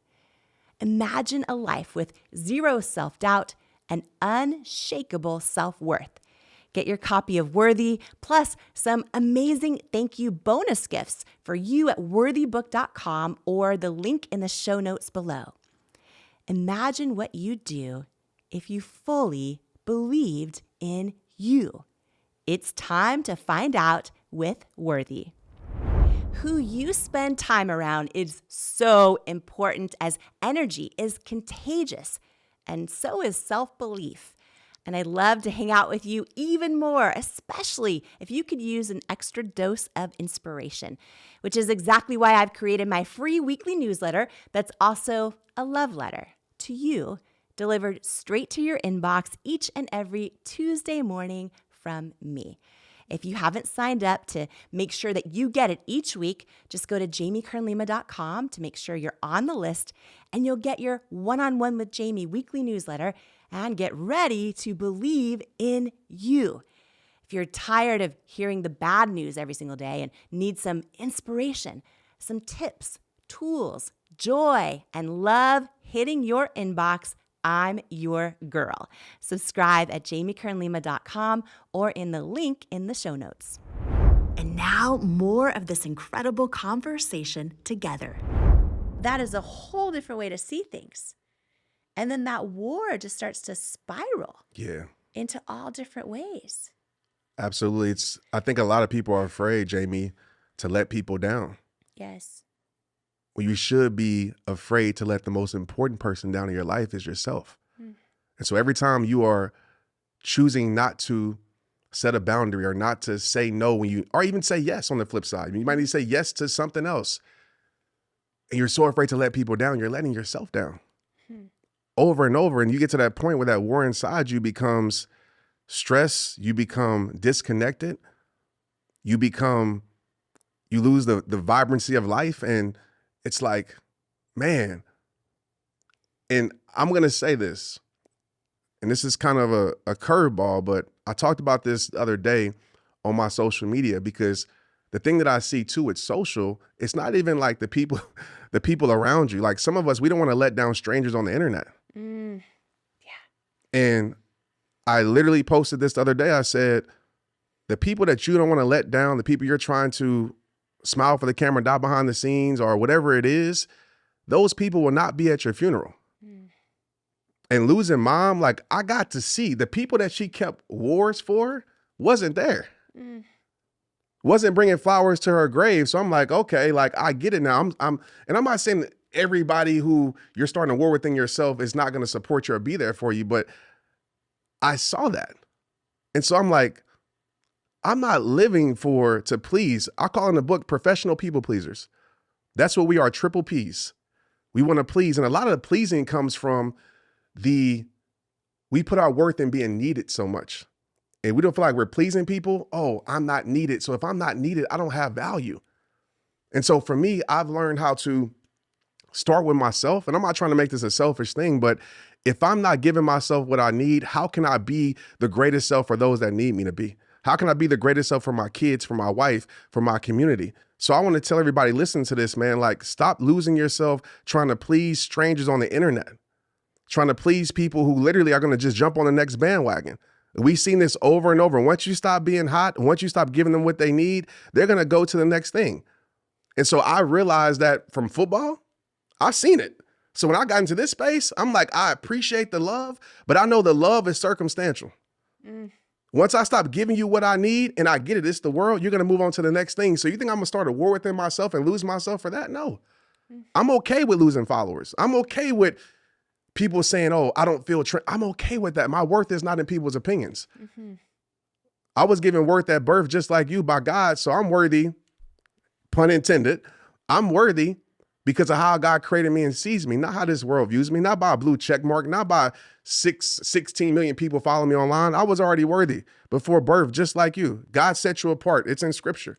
Imagine a life with zero self-doubt and unshakable self-worth. Get your copy of Worthy, plus some amazing thank you bonus gifts for you at worthybook.com or the link in the show notes below. Imagine what you'd do if you fully believed in you. It's time to find out with Worthy. Who you spend time around is so important, as energy is contagious, and so is self-belief. And I'd love to hang out with you even more, especially if you could use an extra dose of inspiration, which is exactly why I've created my free weekly newsletter that's also a love letter to you, delivered straight to your inbox each and every Tuesday morning from me. If you haven't signed up to make sure that you get it each week, just go to jamiekernlima.com to make sure you're on the list, and you'll get your One-on-One with Jamie weekly newsletter and get ready to believe in you. If you're tired of hearing the bad news every single day and need some inspiration, some tips, tools, joy, and love hitting your inbox, I'm your girl. Subscribe at jamiekernlima.com or in the link in the show notes. And now more of this incredible conversation together. That is a whole different way to see things. And then that war just starts to spiral into all different ways. Absolutely. I think a lot of people are afraid, Jamie, to let people down. Yes. Well, you should be afraid to let the most important person down in your life is yourself. And so every time you are choosing not to set a boundary or not to say no or even say yes on the flip side, you might need to say yes to something else, and you're so afraid to let people down, you're letting yourself down over and over. And you get to that point where that war inside you becomes stress, you become disconnected, you lose the vibrancy of life. And it's like, man, and I'm going to say this, and this is kind of a curveball, but I talked about this the other day on my social media, because the thing that I see too with social, it's not even like the people around you. Like some of us, we don't want to let down strangers on the internet. Yeah. And I literally posted this the other day. I said, the people that you don't want to let down, the people you're trying to smile for the camera, die behind the scenes, or whatever it is, those people will not be at your funeral. And losing mom, like I got to see the people that she kept wars for wasn't there. Wasn't bringing flowers to her grave. So I'm like, okay, like I get it now. And I'm not saying that everybody who you're starting a war within yourself is not going to support you or be there for you, but I saw that. And so I'm like, I'm not living to please. I call in the book professional people pleasers. That's what we are, triple Ps. We want to please. And a lot of the pleasing comes from we put our worth in being needed so much. And we don't feel like we're pleasing people. Oh, I'm not needed. So if I'm not needed, I don't have value. And so for me, I've learned how to start with myself. And I'm not trying to make this a selfish thing, but if I'm not giving myself what I need, how can I be the greatest self for those that need me to be? How can I be the greatest self for my kids, for my wife, for my community? So I want to tell everybody listening to this, man, like stop losing yourself trying to please strangers on the internet, trying to please people who literally are going to just jump on the next bandwagon. We've seen this over and over. Once you stop being hot, once you stop giving them what they need, they're going to go to the next thing. And so I realized that from football, I've seen it. So when I got into this space, I'm like, I appreciate the love, but I know the love is circumstantial. Once I stop giving you what I need and I get it, it's the world, you're going to move on to the next thing. So you think I'm going to start a war within myself and lose myself for that? No. I'm okay with losing followers. I'm okay with people saying, oh, I don't feel I'm okay with that. My worth is not in people's opinions. I was given worth at birth just like you by God. So I'm worthy, pun intended. I'm worthy because of how God created me and sees me, not how this world views me, not by a blue check mark, not by 16 million people following me online. I was already worthy before birth, just like you. God set you apart. It's in scripture.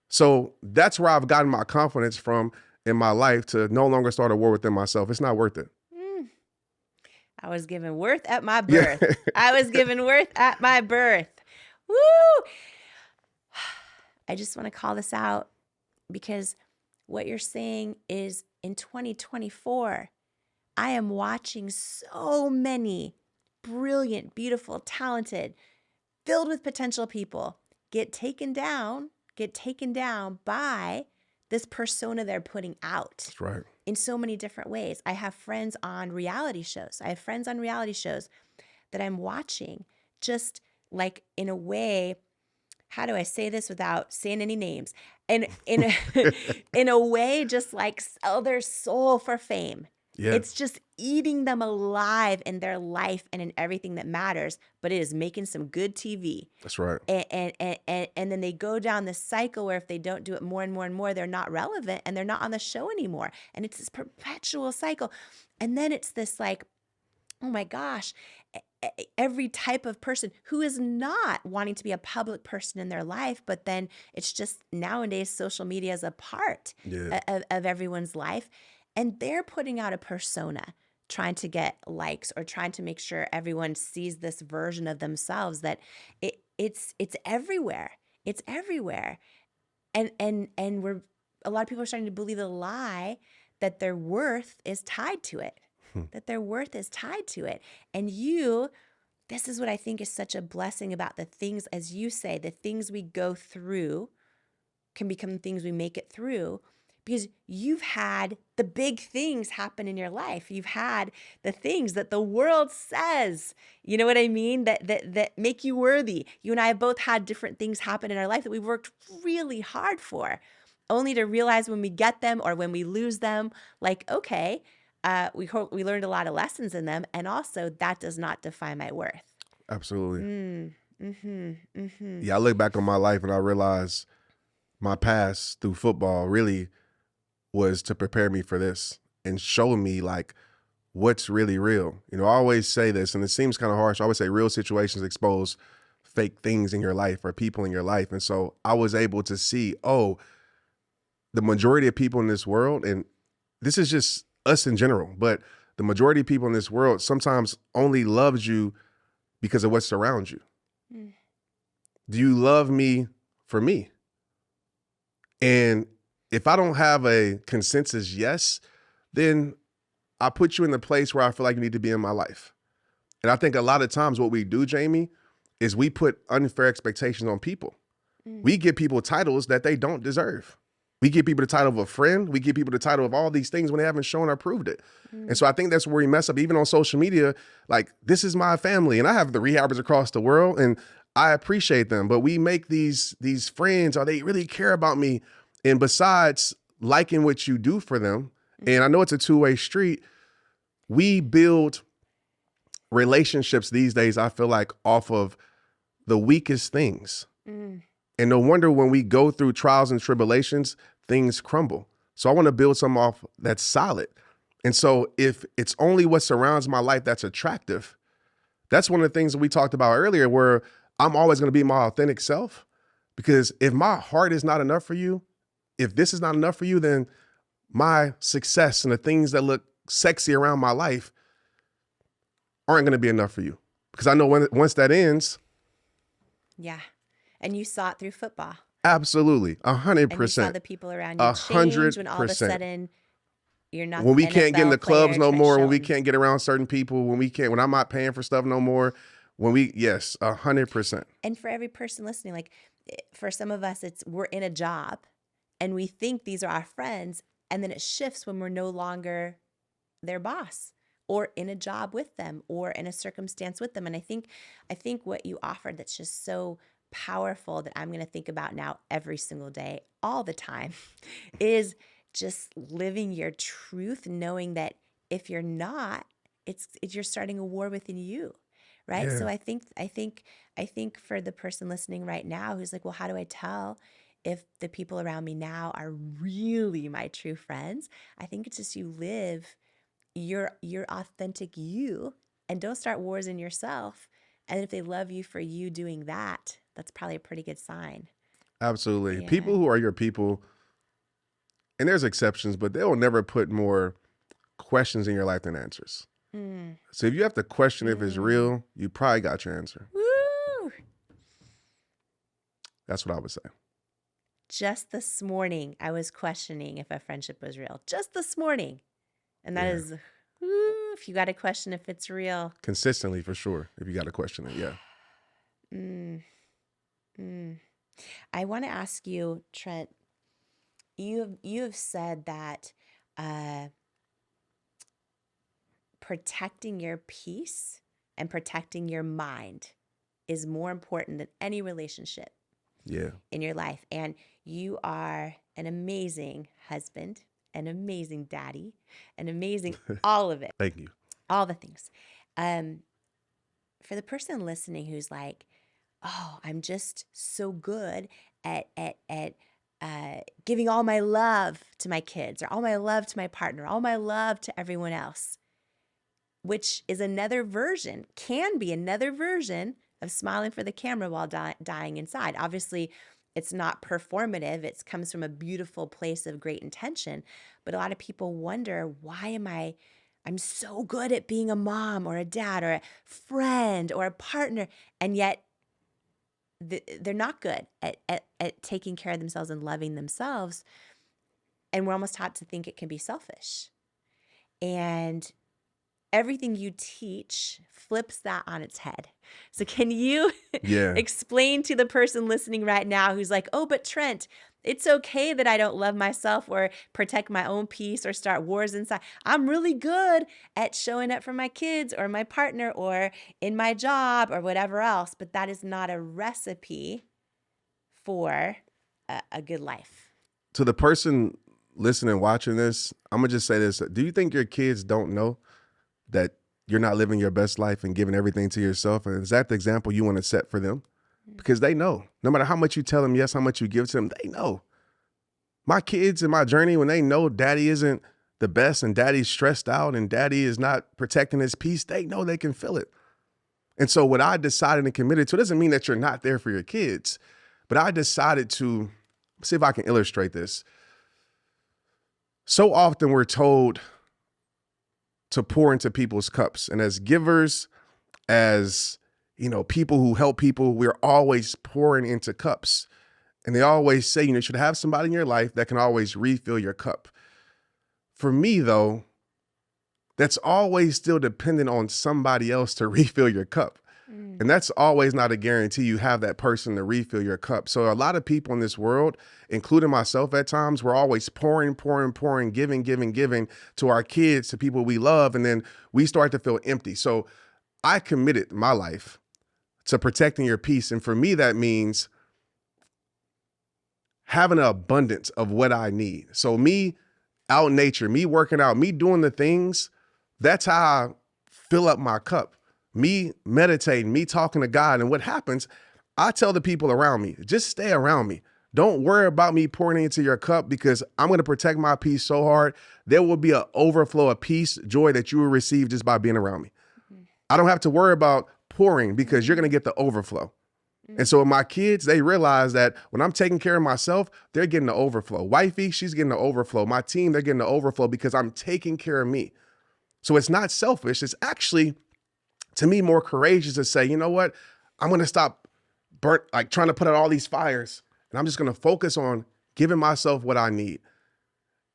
So that's where I've gotten my confidence from in my life to no longer start a war within myself. It's not worth it. I was given worth at my birth. I was given worth at my birth. Woo! I just want to call this out because what you're saying is in 2024, I am watching so many brilliant, beautiful, talented, filled with potential people get taken down by this persona they're putting out. That's right. In so many different ways. I have friends on reality shows. That I'm watching just like in a way, how do I say this without saying any names? And in a way, just like sell their soul for fame. Yeah. It's just eating them alive in their life and in everything that matters, but it is making some good TV. That's right. And then they go down this cycle where if they don't do it more and more and more, they're not relevant and they're not on the show anymore. And it's this perpetual cycle. And then it's this like, oh my gosh, every type of person who is not wanting to be a public person in their life, but then it's just nowadays social media is a part of everyone's life. And they're putting out a persona, trying to get likes or trying to make sure everyone sees this version of themselves that it's everywhere. It's everywhere. And a lot of people are starting to believe the lie that their worth is tied to it. That their worth is tied to it. And this is what I think is such a blessing about the things, as you say, the things we go through can become the things we make it through. Because you've had the big things happen in your life. You've had the things that the world says, you know what I mean, that make you worthy. You and I have both had different things happen in our life that we've worked really hard for, only to realize when we get them or when we lose them, like, okay, we learned a lot of lessons in them. And also that does not define my worth. Absolutely. Yeah, I look back on my life and I realize my past through football really was to prepare me for this and show me like what's really real. You know, I always say this and it seems kind of harsh. I always say real situations expose fake things in your life or people in your life. And so I was able to see, oh, the majority of people in this world, and this is just us in general, but the majority of people in this world sometimes only loves you because of what surrounds you. Do you love me for me? And if I don't have a consensus yes, then I put you in the place where I feel like you need to be in my life. And I think a lot of times what we do, Jamie, is we put unfair expectations on people. We give people titles that they don't deserve. We give people the title of a friend. We give people the title of all these things when they haven't shown or proved it. And so I think that's where we mess up, even on social media. Like, this is my family. And I have the rehabbers across the world and I appreciate them. But we make these friends, or they really care about me. And besides liking what you do for them, and I know it's a two-way street, we build relationships these days, I feel like, off of the weakest things. And no wonder when we go through trials and tribulations, things crumble. So I want to build something off that's solid. And so if it's only what surrounds my life that's attractive, that's one of the things that we talked about earlier, where I'm always going to be my authentic self. Because if my heart is not enough for you, if this is not enough for you, then my success and the things that look sexy around my life aren't going to be enough for you. Because I know once that ends. Yeah. And you saw it through football. Absolutely. 100%. And you saw the people around you change when all of a sudden you're not. When we can't get in the NFL player, clubs no Trent more, when we Shelton. can't get around certain people, when I'm not paying for stuff no more, yes, 100%. And for every person listening, like for some of us, we're in a job and we think these are our friends, and then it shifts when we're no longer their boss or in a job with them or in a circumstance with them. And I think what you offered that's just so powerful that I'm going to think about now every single day, all the time, is just living your truth, knowing that if you're not, you're starting a war within you. Right. Yeah. So I think for the person listening right now who's like, well, how do I tell if the people around me now are really my true friends? I think it's just you live your authentic you and don't start wars in yourself. And if they love you for you doing that, that's probably a pretty good sign. Absolutely. Yeah. People who are your people, and there's exceptions, but they will never put more questions in your life than answers. So if you have to question if it's real, you probably got your answer. Woo! That's what I would say. Just this morning, I was questioning if a friendship was real. Just this morning. And that is, if you got to question if it's real. Consistently, for sure. If you got to question it, yeah. I want to ask you, Trent, you have said that protecting your peace and protecting your mind is more important than any relationship in your life. And you are an amazing husband, an amazing daddy, an amazing all of it. Thank you. All the things. For the person listening who's like, oh, I'm just so good at giving all my love to my kids, or all my love to my partner, all my love to everyone else, which is can be another version of smiling for the camera while dying inside. Obviously, it's not performative. It comes from a beautiful place of great intention. But a lot of people wonder, why I'm so good at being a mom or a dad or a friend or a partner, and yet they're not good at taking care of themselves and loving themselves. And we're almost taught to think it can be selfish. And everything you teach flips that on its head. So can you explain to the person listening right now who's like, oh, but Trent, it's okay that I don't love myself or protect my own peace or start wars inside. I'm really good at showing up for my kids or my partner or in my job or whatever else, but that is not a recipe for a good life. To the person listening, watching this, I'm going to just say this. Do you think your kids don't know that you're not living your best life and giving everything to yourself? And is that the example you want to set for them? Because they know. No matter how much you tell them yes, how much you give to them, they know. My kids in my journey, when they know daddy isn't the best and daddy's stressed out and daddy is not protecting his peace, they know they can feel it. And so what I decided and committed to, doesn't mean that you're not there for your kids, but I decided to, see if I can illustrate this. So often we're told to pour into people's cups. And as givers, as people who help people, we're always pouring into cups. And they always say, you should have somebody in your life that can always refill your cup. For me, though, that's always still dependent on somebody else to refill your cup. And that's always not a guarantee you have that person to refill your cup. So a lot of people in this world, including myself at times, we're always pouring, giving to our kids, to people we love, and then we start to feel empty. So I committed my life to protecting your peace. And for me, that means having an abundance of what I need. So me out in nature, me working out, me doing the things, that's how I fill up my cup. Me meditating, me talking to God. And what happens, I tell the people around me, just stay around me. Don't worry about me pouring into your cup because I'm going to protect my peace so hard. There will be an overflow of peace, joy that you will receive just by being around me. I don't have to worry about pouring because you're going to get the overflow. And so my kids, they realize that when I'm taking care of myself, they're getting the overflow. Wifey, she's getting the overflow. My team, they're getting the overflow because I'm taking care of me. So it's not selfish. It's actually, to me, more courageous to say, you know what? I'm going to stop trying to put out all these fires. And I'm just going to focus on giving myself what I need.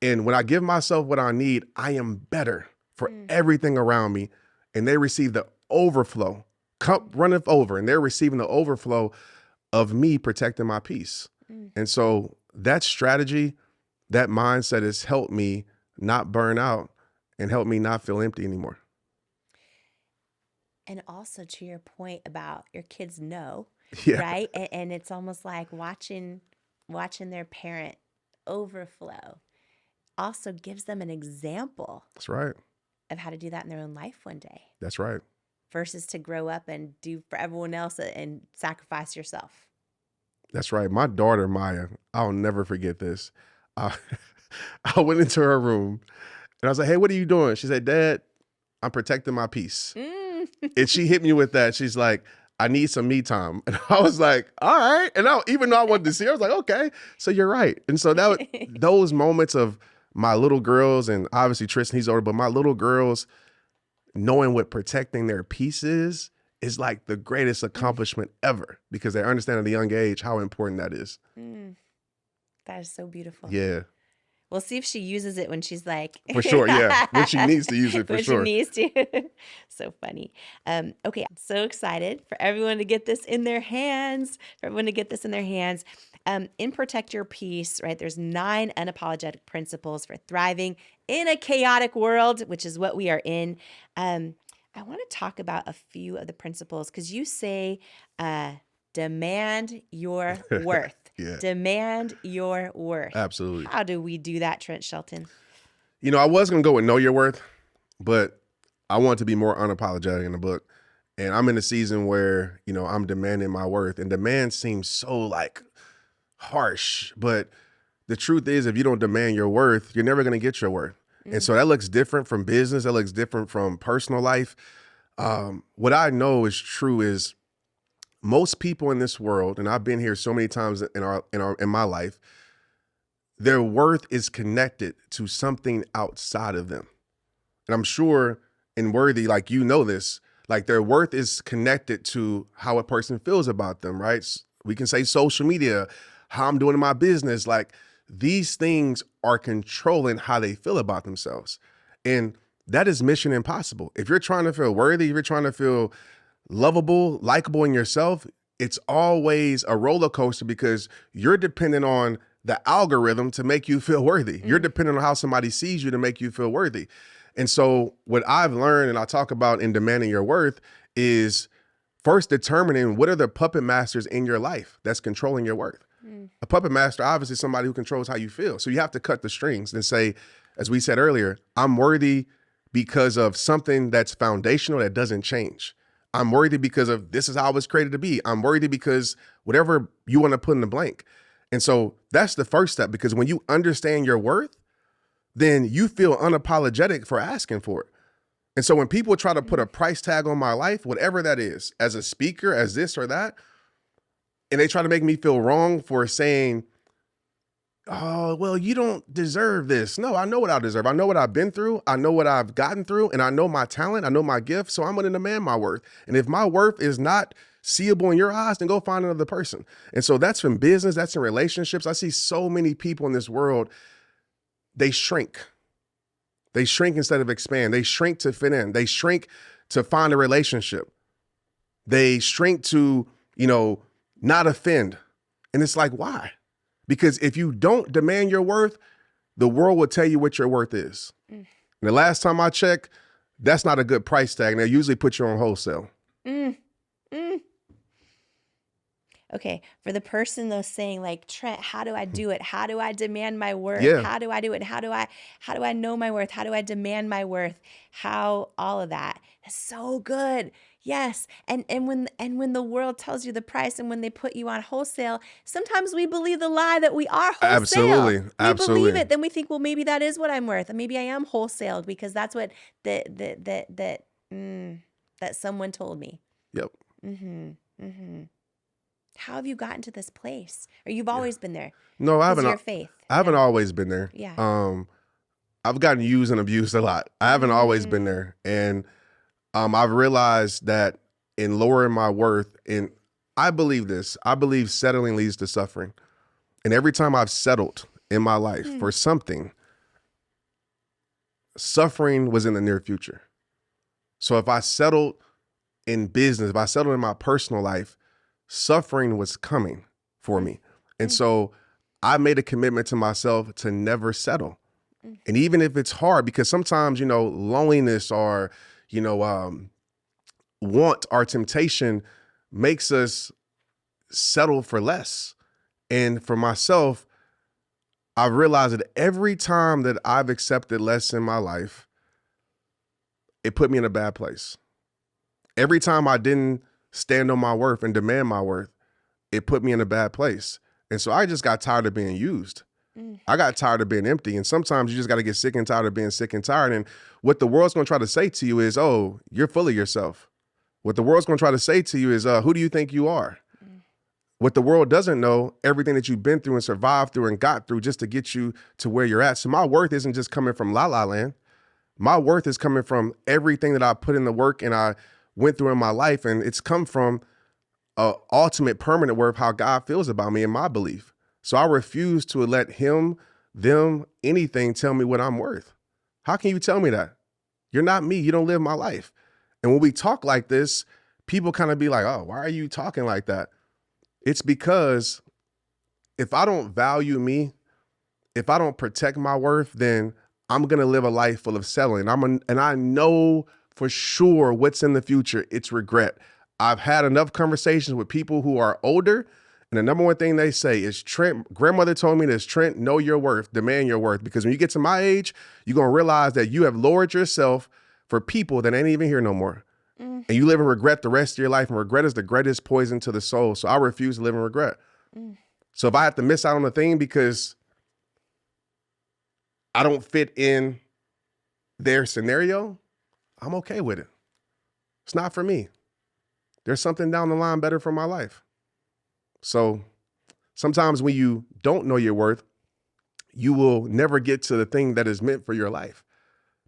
And when I give myself what I need, I am better for everything around me. And they receive the overflow. Cup runneth over, and they're receiving the overflow of me protecting my peace. And so that strategy, that mindset has helped me not burn out and helped me not feel empty anymore. And also to your point about your kids know, Yeah. right? And it's almost like watching their parent overflow also gives them an example That's right. of how to do that in their own life one day That's right. versus to grow up and do for everyone else and sacrifice yourself. That's right. My daughter, Maya, I'll never forget this. I went into her room and I was like, hey, what are you doing? She said, Dad, I'm protecting my peace. And she hit me with that. She's like, I need some me time. And I was like, all right. And even though I wanted to see her, I was like, okay, so you're right. And so those moments of my little girls, and obviously Tristan, he's older, but my little girls knowing what protecting their peace is like the greatest accomplishment ever because they understand at a young age how important that is. That is so beautiful. Yeah. We'll see if she uses it when she's like... For sure, yeah. When she needs to use it, for when sure. When she needs to. So funny. Okay, I'm so excited for everyone to get this in their hands, in Protect Your Peace, right, there's 9 unapologetic principles for thriving in a chaotic world, which is what we are in. I want to talk about a few of the principles because you say demand your worth. Yeah. Demand your worth. Absolutely. How do we do that, Trent Shelton? You know, I was going to go with know your worth, but I want to be more unapologetic in the book. And I'm in a season where, you know, I'm demanding my worth. And demand seems so like harsh. But the truth is, if you don't demand your worth, you're never going to get your worth. And so that looks different from business. That looks different from personal life. What I know is true is most people in this world, and I've been here so many times in my life, their worth is connected to something outside of them. And I'm sure in Worthy, like, you know this, like their worth is connected to how a person feels about them, right? We can say social media, how I'm doing in my business, like these things are controlling how they feel about themselves. And that is mission impossible. If you're trying to feel worthy, if you're trying to feel lovable, likable in yourself, it's always a roller coaster because you're dependent on the algorithm to make you feel worthy. You're dependent on how somebody sees you to make you feel worthy. And so what I've learned, and I talk about in demanding your worth, is first determining what are the puppet masters in your life that's controlling your worth. A puppet master, obviously, is somebody who controls how you feel. So you have to cut the strings and say, as we said earlier, I'm worthy because of something that's foundational that doesn't change. I'm worthy because of this is how I was created to be. I'm worthy because whatever you want to put in the blank. And so that's the first step, because when you understand your worth, then you feel unapologetic for asking for it. And so when people try to put a price tag on my life, whatever that is, as a speaker, as this or that, and they try to make me feel wrong for saying, oh, well, you don't deserve this. No, I know what I deserve. I know what I've been through. I know what I've gotten through, and I know my talent. I know my gift. So I'm going to demand my worth. And if my worth is not seeable in your eyes, then go find another person. And so that's in business. That's in relationships. I see so many people in this world, they shrink. They shrink instead of expand. They shrink to fit in. They shrink to find a relationship. They shrink to, not offend. And it's like, why? Because if you don't demand your worth, the world will tell you what your worth is. And the last time I checked, that's not a good price tag. And they usually put you on wholesale. Okay, for the person though saying like, Trent, how do I do it? How do I demand my worth? Yeah. How do I do it? How do I know my worth? How do I demand my worth? How all of that is so good. Yes. And when the world tells you the price and when they put you on wholesale, sometimes we believe the lie that we are wholesale. Absolutely. We Absolutely. believe it. Then we think, well, maybe that is what I'm worth. And maybe I am wholesaled because that's what that someone told me. Yep. How have you gotten to this place? Or you've always been there? No, I Because haven't. of your faith. I haven't always been there. Yeah. I've gotten used and abused a lot. I haven't always been there. And I've realized that in lowering my worth, and I believe this, I believe settling leads to suffering. And every time I've settled in my life for something, suffering was in the near future. So if I settled in business, if I settled in my personal life, suffering was coming for me. And so I made a commitment to myself to never settle. And even if it's hard, because sometimes, loneliness or, want or temptation makes us settle for less. And for myself, I realized that every time that I've accepted less in my life, it put me in a bad place. Every time I didn't stand on my worth and demand my worth, it put me in a bad place. And so I just got tired of being used. I got tired of being empty. And sometimes you just got to get sick and tired of being sick and tired. And what the world's going to try to say to you is, oh, you're full of yourself. What the world's going to try to say to you is, who do you think you are? What the world doesn't know, everything that you've been through and survived through and got through just to get you to where you're at. So my worth isn't just coming from La La Land. My worth is coming from everything that I put in the work and I went through in my life. And it's come from ultimate permanent worth, how God feels about me and my belief. So I refuse to let him, them, anything tell me what I'm worth. How can you tell me that? You're not me. You don't live my life. And when we talk like this, people kind of be like, oh, why are you talking like that? It's because if I don't value me, if I don't protect my worth, then I'm going to live a life full of settling. And I know for sure what's in the future. It's regret. I've had enough conversations with people who are older, and the number one thing they say is, Trent, grandmother told me this, Trent, know your worth, demand your worth. Because when you get to my age, you're going to realize that you have lowered yourself for people that ain't even here no more. And you live in regret the rest of your life. And regret is the greatest poison to the soul. So I refuse to live in regret. So if I have to miss out on a thing because I don't fit in their scenario, I'm okay with it. It's not for me. There's something down the line better for my life. So sometimes when you don't know your worth, you will never get to the thing that is meant for your life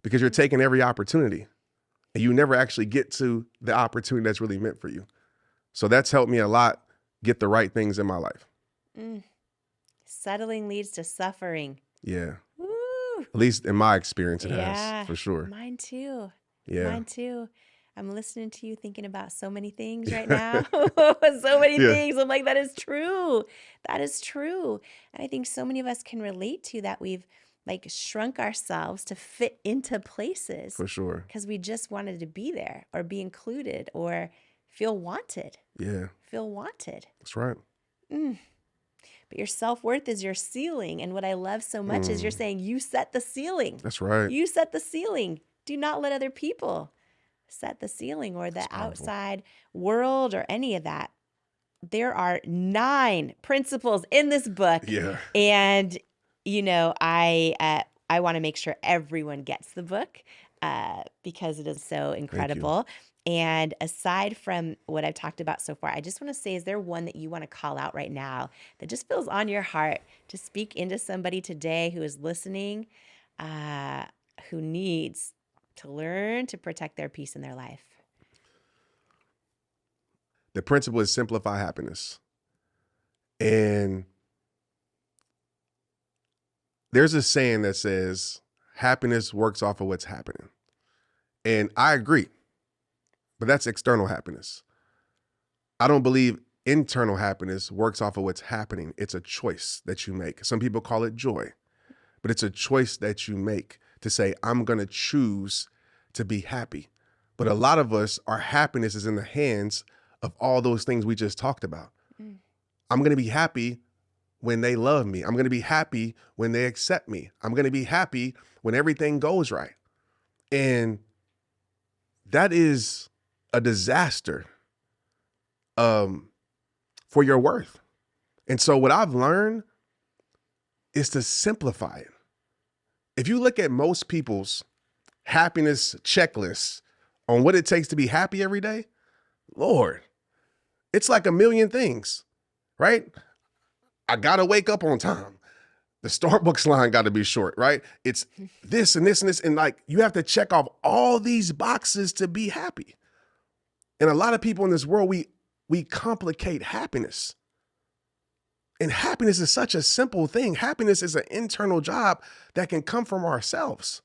because you're taking every opportunity and you never actually get to the opportunity that's really meant for you. So that's helped me a lot get the right things in my life. Settling leads to suffering. Yeah. Woo. At least in my experience, it has, for sure. Mine too. Yeah. Mine too. I'm listening to you thinking about so many things right now. So many things. I'm like, that is true. That is true. And I think so many of us can relate to that. We've like shrunk ourselves to fit into places. For sure. Because we just wanted to be there or be included or feel wanted. Yeah. Feel wanted. That's right. But your self-worth is your ceiling. And what I love so much is you're saying you set the ceiling. That's right. You set the ceiling. Do not let other people set the ceiling or the outside world or any of that. There are 9 principles in this book. Yeah. And, I want to make sure everyone gets the book because it is so incredible. And aside from what I've talked about so far, I just want to say, is there one that you want to call out right now that just feels on your heart to speak into somebody today who is listening, who needs to learn to protect their peace in their life? The principle is simplify happiness. And there's a saying that says happiness works off of what's happening. And I agree, but that's external happiness. I don't believe internal happiness works off of what's happening. It's a choice that you make. Some people call it joy, but it's a choice that you make to say, I'm going to choose to be happy. But a lot of us, our happiness is in the hands of all those things we just talked about. I'm going to be happy when they love me. I'm going to be happy when they accept me. I'm going to be happy when everything goes right. And that is a disaster for your worth. And so what I've learned is to simplify it. If you look at most people's happiness checklists on what it takes to be happy every day, Lord, it's like a million things, right? I gotta wake up on time. The Starbucks line gotta be short, right? It's this and this and this. And like, you have to check off all these boxes to be happy. And a lot of people in this world, we complicate happiness. And happiness is such a simple thing. Happiness is an internal job that can come from ourselves.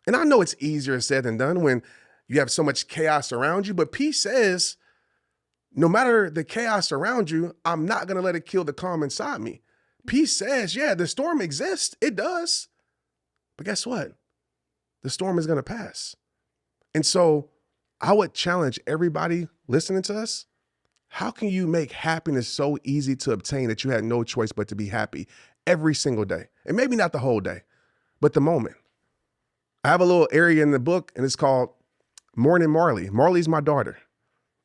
And I know it's easier said than done when you have so much chaos around you, but peace says, no matter the chaos around you, I'm not gonna let it kill the calm inside me. Peace says, yeah, the storm exists, it does. But guess what? The storm is gonna pass. And so I would challenge everybody listening to us, how can you make happiness so easy to obtain that you had no choice but to be happy every single day? And maybe not the whole day, but the moment. I have a little area in the book and it's called Morning Marley. Marley's my daughter.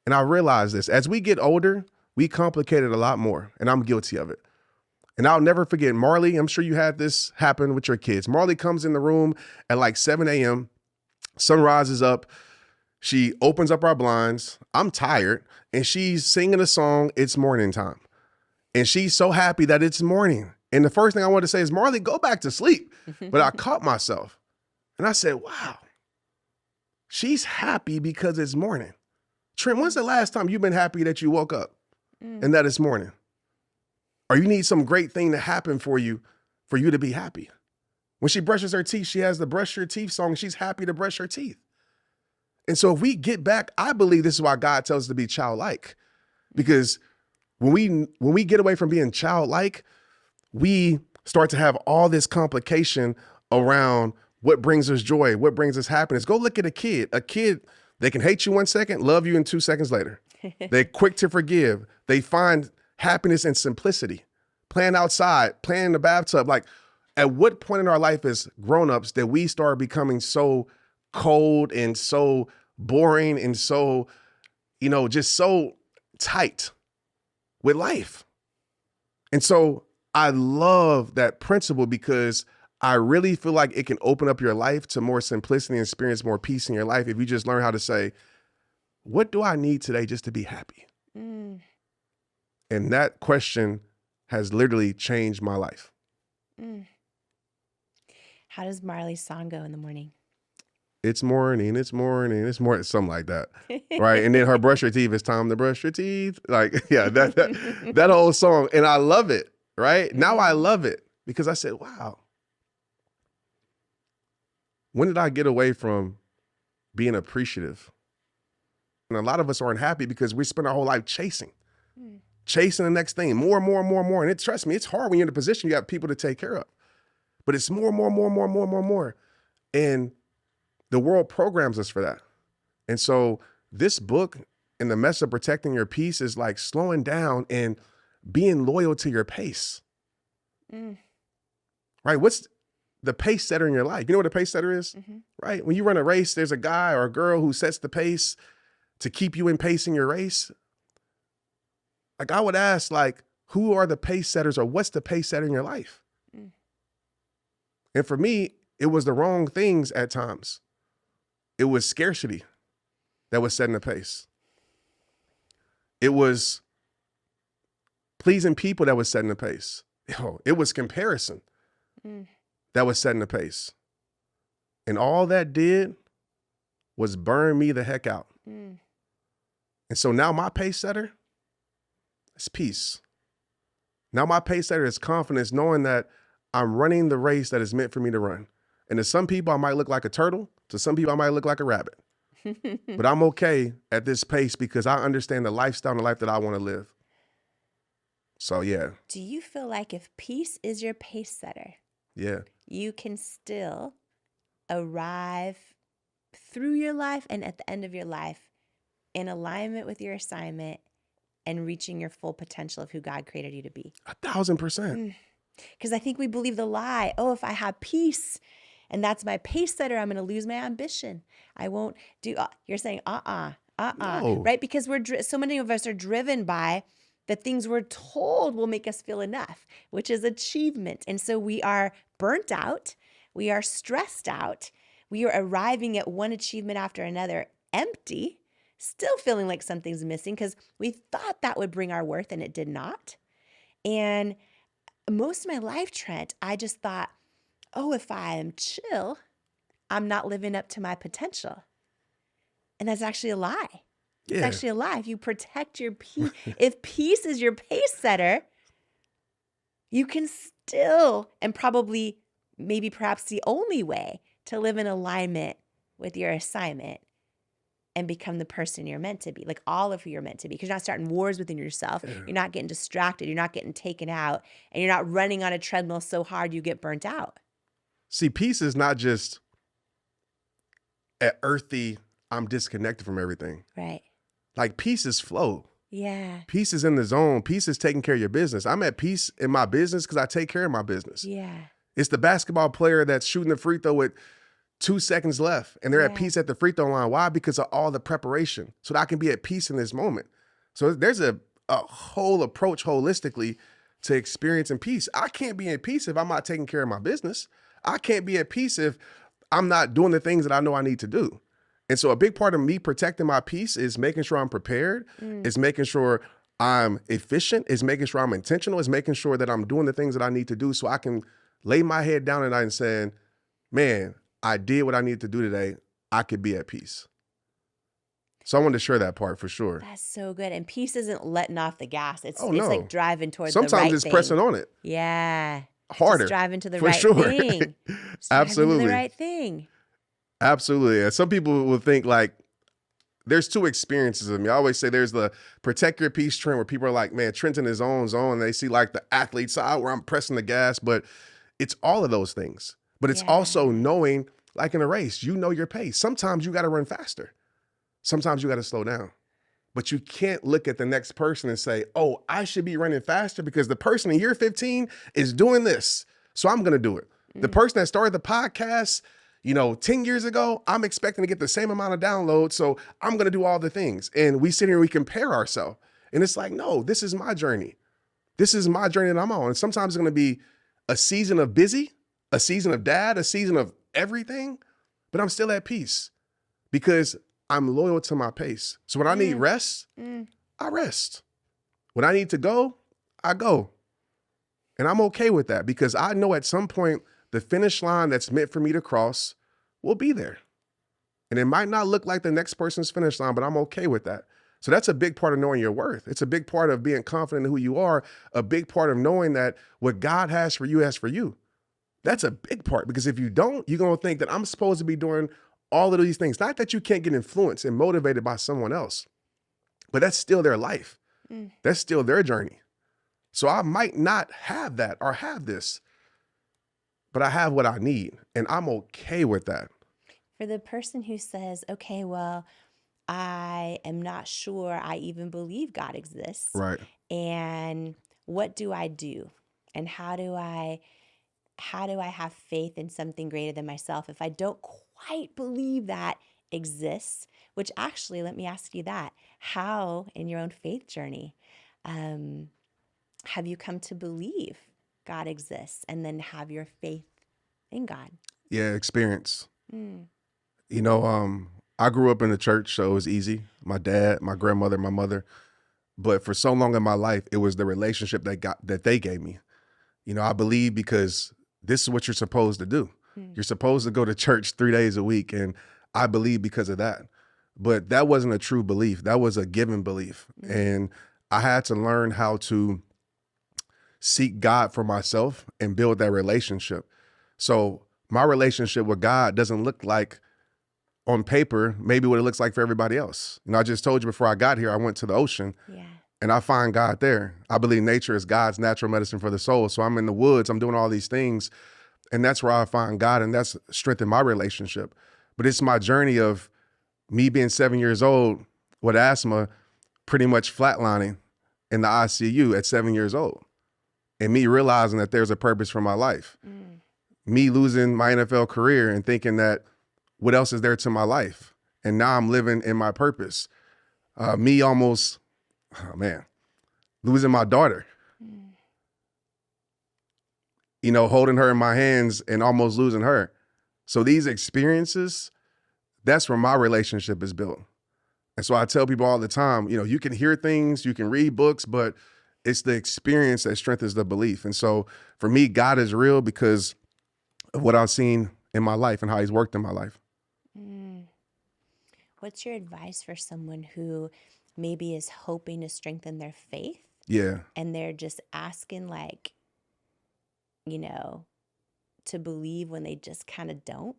And I realize this, as we get older, we complicate it a lot more, and I'm guilty of it. And I'll never forget Marley. I'm sure you had this happen with your kids. Marley comes in the room at like 7 a.m. Sun rises up. She opens up our blinds. I'm tired. And she's singing a song, It's Morning Time. And she's so happy that it's morning. And the first thing I wanted to say is, Marley, go back to sleep. But I caught myself. And I said, wow, she's happy because it's morning. Trent, when's the last time you've been happy that you woke up and that it's morning? Or you need some great thing to happen for you to be happy. When she brushes her teeth, she has the brush your teeth song. She's happy to brush her teeth. And so if we get back, I believe this is why God tells us to be childlike. Because when we get away from being childlike, we start to have all this complication around what brings us joy, what brings us happiness. Go look at a kid. A kid, they can hate you 1 second, love you in 2 seconds later. They're quick to forgive. They find happiness in simplicity. Playing outside, playing in the bathtub. Like, at what point in our life as grownups that we start becoming so cold and so boring and so, just so tight with life? And so I love that principle because I really feel like it can open up your life to more simplicity and experience more peace in your life if you just learn how to say, what do I need today just to be happy? And that question has literally changed my life. How does Marley's song go in the morning? It's morning, it's morning, it's morning, something like that, right? And then her brush your teeth, it's time to brush your teeth. Like, yeah, that whole song. And I love it, right? Now I love it because I said, wow, when did I get away from being appreciative? And a lot of us aren't happy because we spend our whole life chasing the next thing, more. And trust me, it's hard when you're in a position you have people to take care of. But it's more. And the world programs us for that. And so this book and the mess of protecting your peace is like slowing down and being loyal to your pace. Right? What's the pace setter in your life? You know what a pace setter is? Right? When you run a race, there's a guy or a girl who sets the pace to keep you in pace in your race. Like, I would ask, like, who are the pace setters or what's the pace setter in your life? And for me, it was the wrong things at times. It was scarcity that was setting the pace. It was pleasing people that was setting the pace. It was comparison that was setting the pace. And all that did was burn me the heck out. And so now my pace setter is peace. Now my pace setter is confidence, knowing that I'm running the race that is meant for me to run. And to some people, I might look like a turtle. To some people, I might look like a rabbit. But I'm okay at this pace because I understand the lifestyle and the life that I want to live. So, yeah. Do you feel like if peace is your pace setter, you can still arrive through your life and at the end of your life in alignment with your assignment and reaching your full potential of who God created you to be? 1,000%. Because I think we believe the lie, if I have peace and that's my pace setter, I'm going to lose my ambition. I won't do, you're saying, No. Right? Because so many of us are driven by the things we're told will make us feel enough, which is achievement. And so we are burnt out. We are stressed out. We are arriving at one achievement after another, empty, still feeling like something's missing because we thought that would bring our worth and it did not. And most of my life, Trent, I just thought, oh, if I'm chill, I'm not living up to my potential. And that's actually a lie. It's actually a lie. If you protect your peace, if peace is your pace setter, you can still, and probably, maybe perhaps the only way to live in alignment with your assignment and become the person you're meant to be, like all of who you're meant to be. Because you're not starting wars within yourself. You're not getting distracted. You're not getting taken out. And you're not running on a treadmill so hard you get burnt out. See, peace is not just an earthy, I'm disconnected from everything. Right. Like peace is flow. Yeah. Peace is in the zone. Peace is taking care of your business. I'm at peace in my business because I take care of my business. Yeah. It's the basketball player that's shooting the free throw with 2 seconds left and they're at peace at the free throw line. Why? Because of all the preparation. So that I can be at peace in this moment. So there's a whole approach holistically to experiencing peace. I can't be in peace if I'm not taking care of my business. I can't be at peace if I'm not doing the things that I know I need to do. And so a big part of me protecting my peace is making sure I'm prepared, is making sure I'm efficient, is making sure I'm intentional, is making sure that I'm doing the things that I need to do so I can lay my head down at night and saying, man, I did what I needed to do today. I could be at peace. So I wanted to share that part for sure. That's so good. And peace isn't letting off the gas. It's no. like driving towards the right Sometimes it's thing. pressing on it. Yeah. Harder. Just driving to the for right sure. thing. Just Absolutely. driving to the right thing. Absolutely. And some people will think like, there's two experiences of me. I always say there's the protect your peace trend where people are like, man, Trent's in his own zone. And they see like the athlete side where I'm pressing the gas, but it's all of those things. But it's also knowing, like in a race, you know your pace. Sometimes you got to run faster. Sometimes you got to slow down. But you can't look at the next person and say, oh, I should be running faster because the person in year 15 is doing this. So I'm going to do it. The person that started the podcast, 10 years ago, I'm expecting to get the same amount of downloads. So I'm going to do all the things. And we sit here and we compare ourselves. And it's like, no, this is my journey. This is my journey that I'm on. And sometimes it's going to be a season of busy, a season of dad, a season of everything, but I'm still at peace because I'm loyal to my pace. So when I need rest, I rest. When I need to go, I go. And I'm okay with that because I know at some point the finish line that's meant for me to cross will be there. And it might not look like the next person's finish line, but I'm okay with that. So that's a big part of knowing your worth. It's a big part of being confident in who you are, a big part of knowing that what God has for you has for you. That's a big part because if you don't, you're going to think that I'm supposed to be doing all of these things. Not that you can't get influenced and motivated by someone else, but that's still their life. That's still their journey. So I might not have that or have this, but I have what I need and I'm okay with that. For the person who says, okay, well, I am not sure I even believe God exists. Right. And what do I do? And how do I have faith in something greater than myself if I don't quite believe that exists? Which actually, let me ask you that. How in your own faith journey have you come to believe God exists and then have your faith in God? Yeah, experience. I grew up in the church, so it was easy. My dad, my grandmother, my mother. But for so long in my life, it was the relationship that they gave me. I believe because this is what you're supposed to do. You're supposed to go to church 3 days a week. And I believe because of that. But that wasn't a true belief. That was a given belief. And I had to learn how to seek God for myself and build that relationship. So my relationship with God doesn't look like on paper, maybe what it looks like for everybody else. I just told you before I got here, I went to the ocean and I find God there. I believe nature is God's natural medicine for the soul. So I'm in the woods, I'm doing all these things and that's where I find God and that's strengthened my relationship. But it's my journey of me being 7 years old with asthma, pretty much flatlining in the ICU at 7 years old. And me realizing that there's a purpose for my life. Me losing my NFL career and thinking that what else is there to my life? And now I'm living in my purpose. Me almost, oh man, losing my daughter. You know, holding her in my hands and almost losing her. So these experiences, that's where my relationship is built. And so I tell people all the time, you know, you can hear things, you can read books, but it's the experience that strengthens the belief. And so for me, God is real because of what I've seen in my life and how he's worked in my life. What's your advice for someone who maybe is hoping to strengthen their faith? Yeah. And they're just asking, like, you know, to believe when they just kind of don't?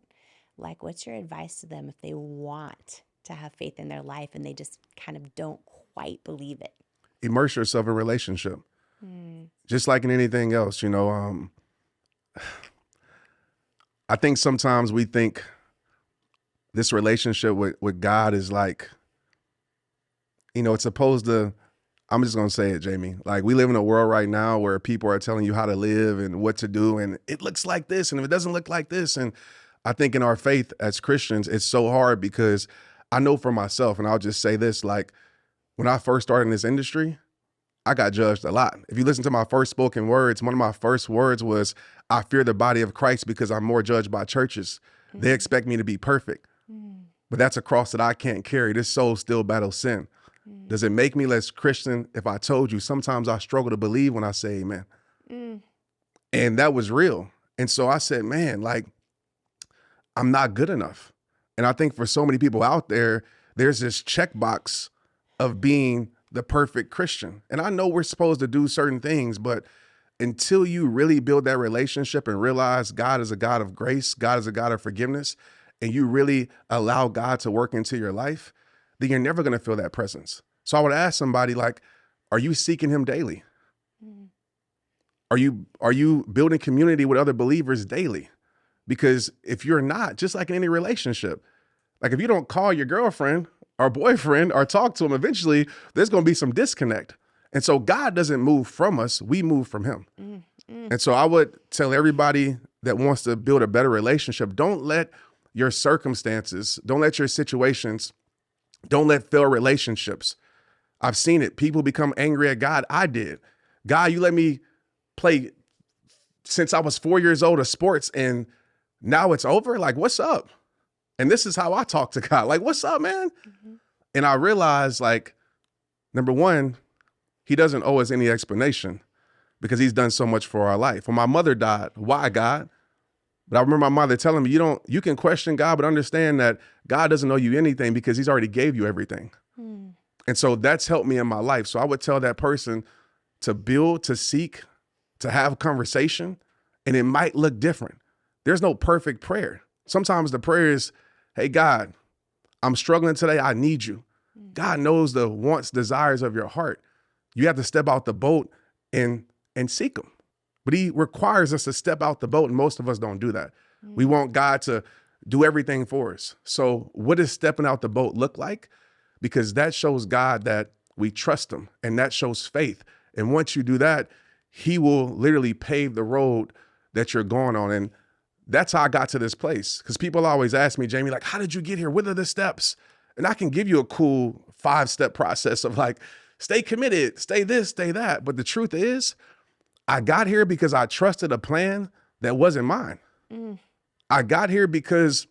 Like, what's your advice to them if they want to have faith in their life and they just kind of don't quite believe it? Immerse yourself in relationship. Just like in anything else, you know, I think sometimes we think this relationship with God is like, you know, it's supposed to, I'm just going to say it, Jamie. Like, we live in a world right now where people are telling you how to live and what to do, and it looks like this, and if it doesn't look like this. And I think in our faith as Christians, it's so hard because I know for myself, and I'll just say this, like, when I first started in this industry, I got judged a lot. If you listen to my first spoken words, one of my first words was, I fear the body of Christ because I'm more judged by churches. They expect me to be perfect. But that's a cross that I can't carry. This soul still battles sin. Does it make me less Christian if I told you sometimes I struggle to believe when I say amen? And that was real. And so I said, man, like, I'm not good enough. And I think for so many people out there, there's this checkbox of being the perfect Christian. And I know we're supposed to do certain things, but until you really build that relationship and realize God is a God of grace, God is a God of forgiveness, and you really allow God to work into your life, then you're never going to feel that presence. So I would ask somebody, like, are you seeking him daily? Are you building community with other believers daily? Because if you're not, just like in any relationship, like if you don't call your girlfriend or boyfriend or talk to him, eventually there's going to be some disconnect. And so God doesn't move from us, we move from him. And so I would tell everybody that wants to build a better relationship, don't let your circumstances, don't let your situations, don't let failed relationships. I've seen it. People become angry at God. I did. God, you let me play since I was 4 years old of sports and now it's over? Like, what's up? And this is how I talk to God. Like, what's up, man? And I realized, like, number one, he doesn't owe us any explanation because he's done so much for our life. When my mother died, why God? But I remember my mother telling me, you can question God, but understand that God doesn't owe you anything because he's already gave you everything. And so that's helped me in my life. So I would tell that person to build, to seek, to have conversation, and it might look different. There's no perfect prayer. Sometimes the prayer is, hey, God, I'm struggling today. I need you. God knows the wants, desires of your heart. You have to step out the boat and seek him. But he requires us to step out the boat, and most of us don't do that. We want God to do everything for us. So what does stepping out the boat look like? Because that shows God that we trust him, and that shows faith. And once you do that, he will literally pave the road that you're going on. And that's how I got to this place. Because people always ask me, Jamie, like, how did you get here? What are the steps? And I can give you a cool 5-step process of like, stay committed, stay this, stay that. But the truth is, I got here because I trusted a plan that wasn't mine. I got here because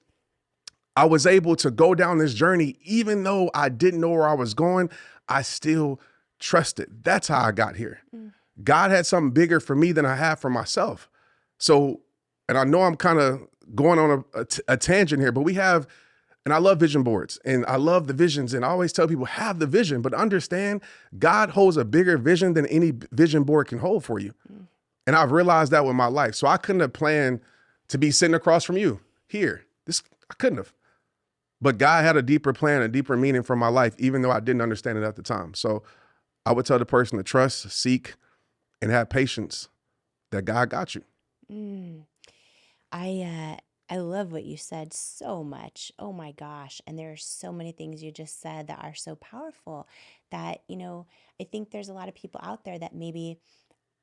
I was able to go down this journey, even though I didn't know where I was going, I still trusted. That's how I got here. God had something bigger for me than I had for myself. So, and I know I'm kind of going on a tangent here, but we have, and I love vision boards and I love the visions. And I always tell people, have the vision, but understand God holds a bigger vision than any vision board can hold for you. And I've realized that with my life. So I couldn't have planned to be sitting across from you here. I couldn't have. But God had a deeper plan, a deeper meaning for my life, even though I didn't understand it at the time. So I would tell the person to trust, seek, and have patience that God got you. I love what you said so much. Oh my gosh. And there are so many things you just said that are so powerful that, I think there's a lot of people out there that maybe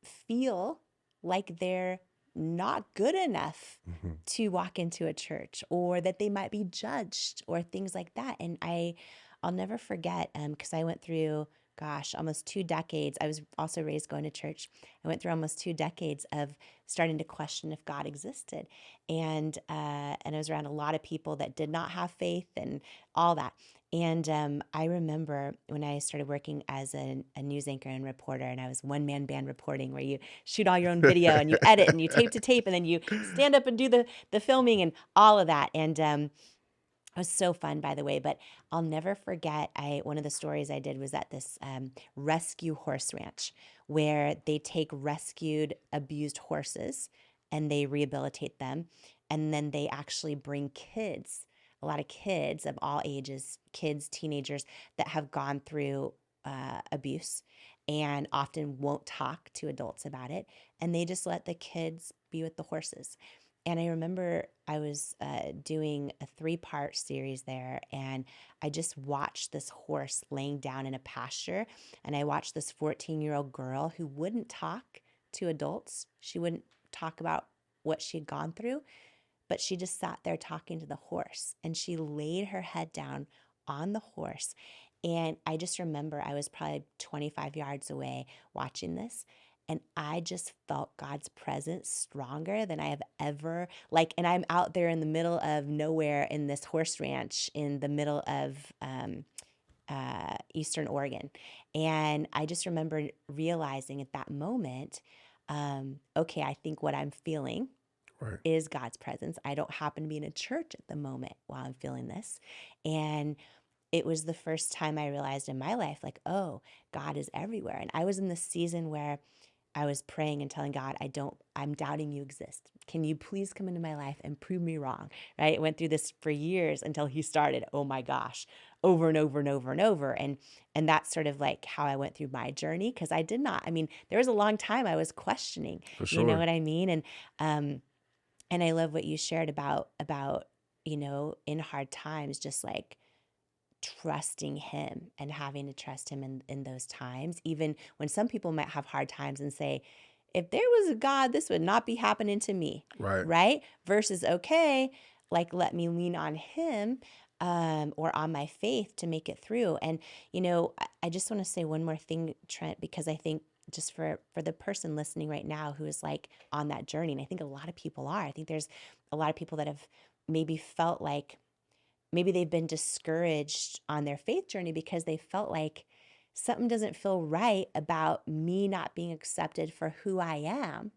feel like they're not good enough to walk into a church, or that they might be judged or things like that. And I I'll never forget, because I went through, gosh, almost 2 decades. I was also raised going to church. I went through almost 2 decades of starting to question if God existed. And I was around a lot of people that did not have faith and all that. And I remember when I started working as a news anchor and reporter, and I was one-man band reporting, where you shoot all your own video and you edit and you tape to tape, and then you stand up and do the filming and all of that. And it was so fun, by the way, but I'll never forget, one of the stories I did was at this rescue horse ranch, where they take rescued, abused horses and they rehabilitate them. And then they actually bring kids, a lot of kids of all ages, kids, teenagers that have gone through abuse and often won't talk to adults about it. And they just let the kids be with the horses. And I remember I was doing a 3-part series there, and I just watched this horse laying down in a pasture, and I watched this 14-year-old girl who wouldn't talk to adults. She wouldn't talk about what she had gone through, but she just sat there talking to the horse, and she laid her head down on the horse. And I just remember I was probably 25 yards away watching this, and I just felt God's presence stronger than I have ever, and I'm out there in the middle of nowhere in this horse ranch in the middle of Eastern Oregon. And I just remember realizing at that moment, okay, I think what I'm feeling is God's presence. I don't happen to be in a church at the moment while I'm feeling this. And it was the first time I realized in my life, oh, God is everywhere. And I was in this season where I was praying and telling God, I'm doubting you exist. Can you please come into my life and prove me wrong? Right? I went through this for years until he started, oh my gosh, over and over and over and over. And that's sort of how I went through my journey, because I did not, there was a long time I was questioning, For sure. you know what I mean? And I love what you shared about, in hard times, just trusting him and having to trust him in those times, even when some people might have hard times and say, if there was a God, this would not be happening to me. Right? Versus, okay, let me lean on him or on my faith to make it through. And, I just want to say one more thing, Trent, because I think just for the person listening right now who is on that journey, and I think a lot of people are, I think there's a lot of people that have maybe felt maybe they've been discouraged on their faith journey because they felt something doesn't feel right about me not being accepted for who I am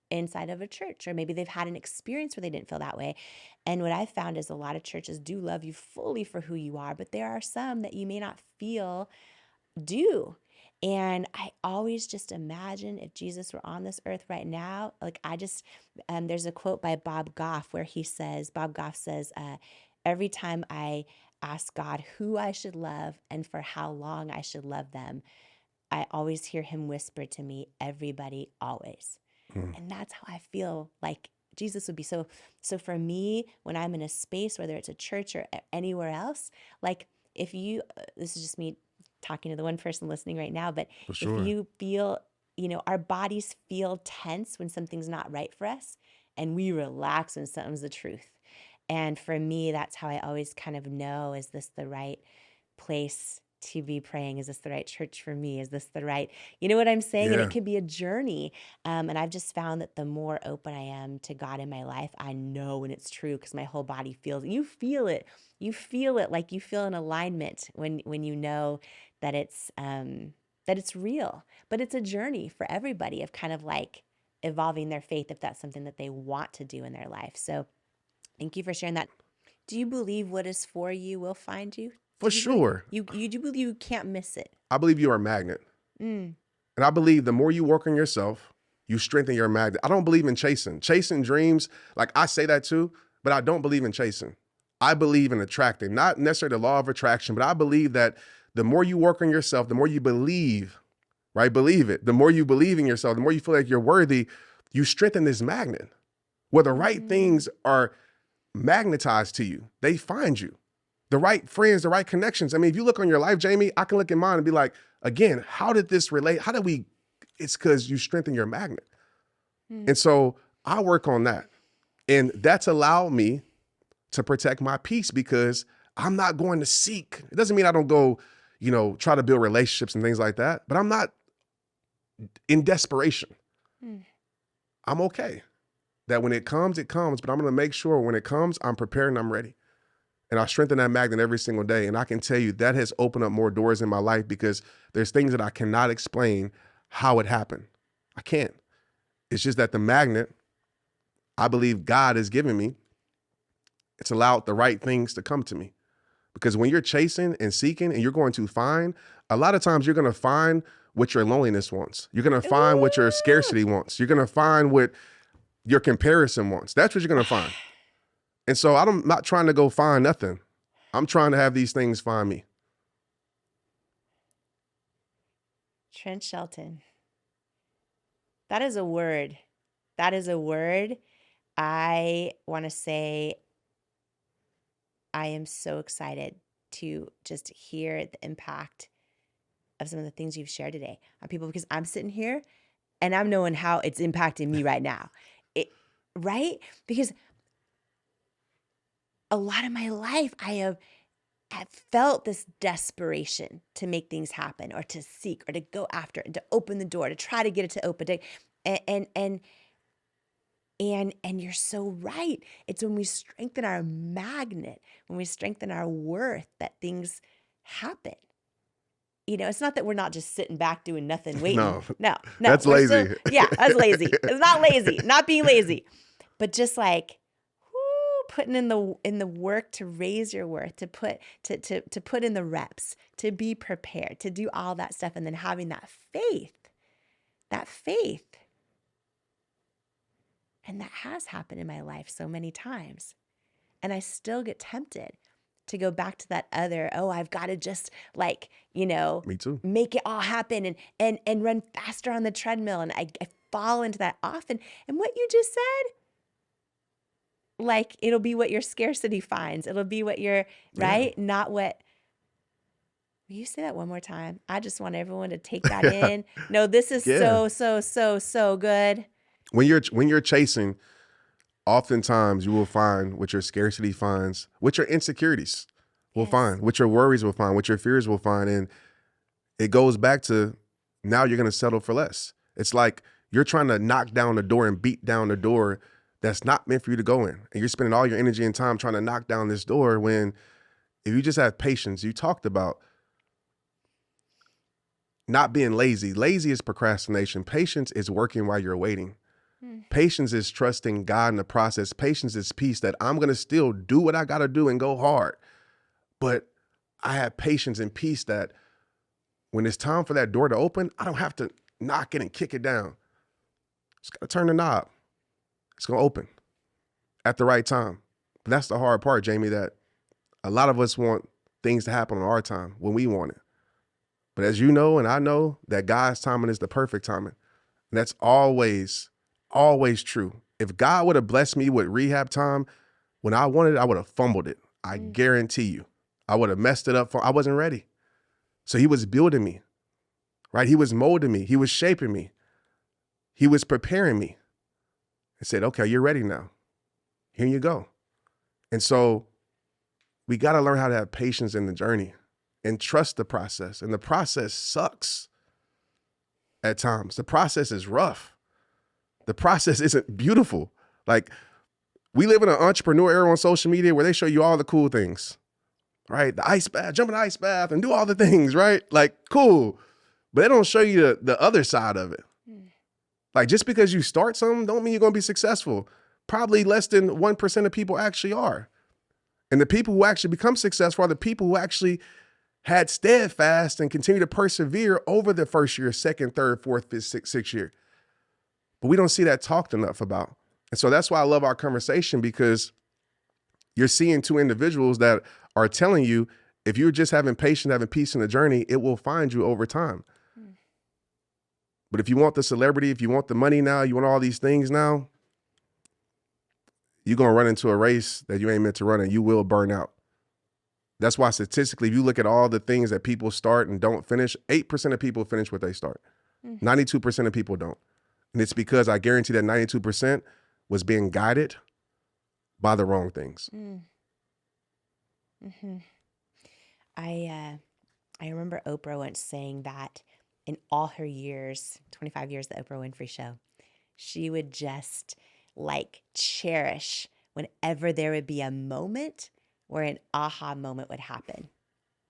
inside of a church. Or maybe they've had an experience where they didn't feel that way. And what I found is a lot of churches do love you fully for who you are, but there are some that you may not feel do. And I always just imagine if Jesus were on this earth right now, there's a quote by Bob Goff where Bob Goff says, every time I ask God who I should love and for how long I should love them, I always hear him whisper to me, everybody, always. And that's how I feel Jesus would be. So for me, when I'm in a space, whether it's a church or anywhere else, if you, this is just me talking to the one person listening right now, but if you feel, our bodies feel tense when something's not right for us, and we relax when something's the truth. And for me, that's how I always kind of know, is this the right place to be praying? Is this the right church for me? Is this the right, you know what I'm saying? Yeah. And it could be a journey. And I've just found that the more open I am to God in my life, I know when it's true, because my whole body feels, you feel it you feel an alignment when you know that it's real. But it's a journey for everybody of kind of evolving their faith, if that's something that they want to do in their life. So thank you for sharing that. Do you believe what is for you will find you? For sure. You do believe you can't miss it? I believe you are a magnet. And I believe the more you work on yourself, you strengthen your magnet. I don't believe in chasing. Chasing dreams, I say that too, but I don't believe in chasing. I believe in attracting, not necessarily the law of attraction, but I believe that the more you work on yourself, the more you believe, right? Believe it. The more you believe in yourself, the more you feel like you're worthy, you strengthen this magnet. Where the right things are magnetized to you, they find you. The right friends, the right connections. I mean, if you look on your life, Jamie, I can look at mine and be like, again, how did this relate? It's because you strengthen your magnet. And so I work on that. And that's allowed me to protect my peace, because I'm not going to seek. It doesn't mean I don't go, try to build relationships and things like that, but I'm not in desperation. I'm okay. That when it comes, but I'm going to make sure when it comes, I'm prepared and I'm ready. And I strengthen that magnet every single day. And I can tell you that has opened up more doors in my life because there's things that I cannot explain how it happened. I can't. It's just that the magnet, I believe God has given me, it's allowed the right things to come to me. Because when you're chasing and seeking and you're going to find, a lot of times you're going to find what your loneliness wants. You're going to find what your scarcity wants. You're going to find what your comparison wants. That's what you're going to find. And so I'm not trying to go find nothing. I'm trying to have these things find me. Trent Shelton. That is a word. That is a word. I want to say I am so excited to just hear the impact of some of the things you've shared today on people, because I'm sitting here and I'm knowing how it's impacting me right now. Right? Because a lot of my life I have felt this desperation to make things happen, or to seek, or to go after it, and to open the door, to try to get it to open. And you're so right. It's when we strengthen our magnet, when we strengthen our worth, that things happen. It's not that we're not just sitting back doing nothing, waiting. No. That's lazy. That's lazy. It's not lazy, not being lazy, but just like putting in the work to raise your worth, to put in the reps, to be prepared, to do all that stuff, and then having that faith. And that has happened in my life so many times. And I still get tempted to go back to that other, I've got to just Me too. make it all happen and run faster on the treadmill. And I fall into that often. And what you just said, it'll be what your scarcity finds. It'll be what your, right? Not what, will you say that one more time? I just want everyone to take that in. No, this is so good. When you're chasing, oftentimes you will find what your scarcity finds, what your insecurities will find, what your worries will find, what your fears will find. And it goes back to, now you're going to settle for less. It's like you're trying to knock down the door and beat down the door that's not meant for you to go in. And you're spending all your energy and time trying to knock down this door, when if you just have patience, you talked about not being lazy. Lazy is procrastination. Patience is working while you're waiting. Patience is trusting God in the process. Patience is peace, that I'm going to still do what I got to do and go hard. But I have patience and peace that when it's time for that door to open, I don't have to knock it and kick it down. Just got to turn the knob. It's going to open at the right time. But that's the hard part, Jamie, that a lot of us want things to happen on our time, when we want it. But as you know, and I know, that God's timing is the perfect timing. And that's always true. If God would have blessed me with rehab time when I wanted it, I would have fumbled it. I guarantee you. I would have messed it up. I wasn't ready. So he was building me, right? He was molding me. He was shaping me. He was preparing me. And said, okay, you're ready now. Here you go. And so we got to learn how to have patience in the journey and trust the process. And the process sucks at times. The process is rough. The process isn't beautiful. Like, we live in an entrepreneur era on social media where they show you all the cool things, right? The ice bath, jump in the ice bath and do all the things, right? Like, cool. But they don't show you the other side of it. Like, just because you start something don't mean you're going to be successful. Probably less than 1% of people actually are. And the people who actually become successful are the people who actually had steadfast and continue to persevere over the first year, second, third, fourth, fifth, sixth year. But we don't see that talked enough about. And so that's why I love our conversation, because you're seeing two individuals that are telling you, if you're just having patience, having peace in the journey, it will find you over time. But if you want the celebrity, if you want the money now, you want all these things now, you're going to run into a race that you ain't meant to run, and you will burn out. That's why statistically, if you look at all the things that people start and don't finish, 8% of people finish what they start. 92% of people don't. And it's because I guarantee that 92% was being guided by the wrong things. I remember Oprah once saying that in all her years, 25 years, the Oprah Winfrey Show, she would just like cherish whenever there would be a moment where an aha moment would happen,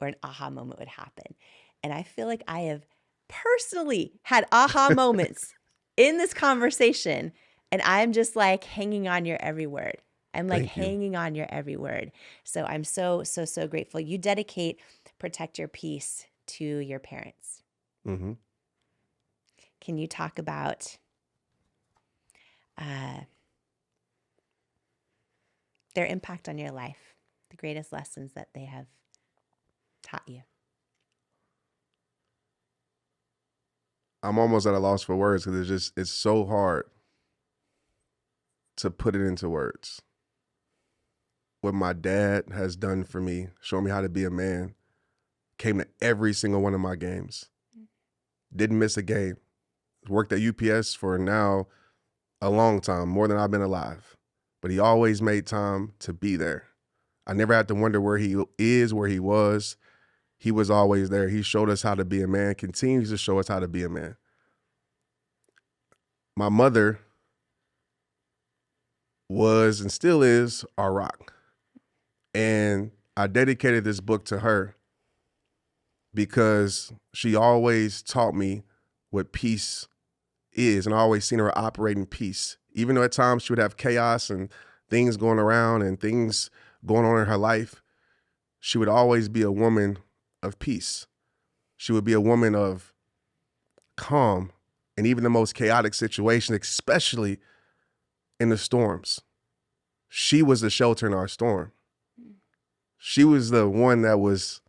or an aha moment would happen. And I feel like I have personally had aha moments in this conversation, and I'm just like hanging on your every word. I'm like Thank you. hanging on your every word. So I'm so grateful. You dedicate Protect Your Peace to your parents. Mm-hmm. Can you talk about their impact on your life, the greatest lessons that they have taught you? I'm almost at a loss for words because it's so hard to put it into words. What my dad has done for me, showing me how to be a man, came to every single one of my games. Didn't miss a game. Worked at UPS for now a long time, more than I've been alive. But he always made time to be there. I never had to wonder where he is, where he was. He was always there. He showed us how to be a man, continues to show us how to be a man. My mother was and still is our rock. And I dedicated this book to her because she always taught me what peace is, and I always seen her operate in peace. Even though at times she would have chaos and things going around and things going on in her life, she would always be a woman of peace. She would be a woman of calm in even the most chaotic situations, especially in the storms. She was the shelter in our storm. She was the one that was,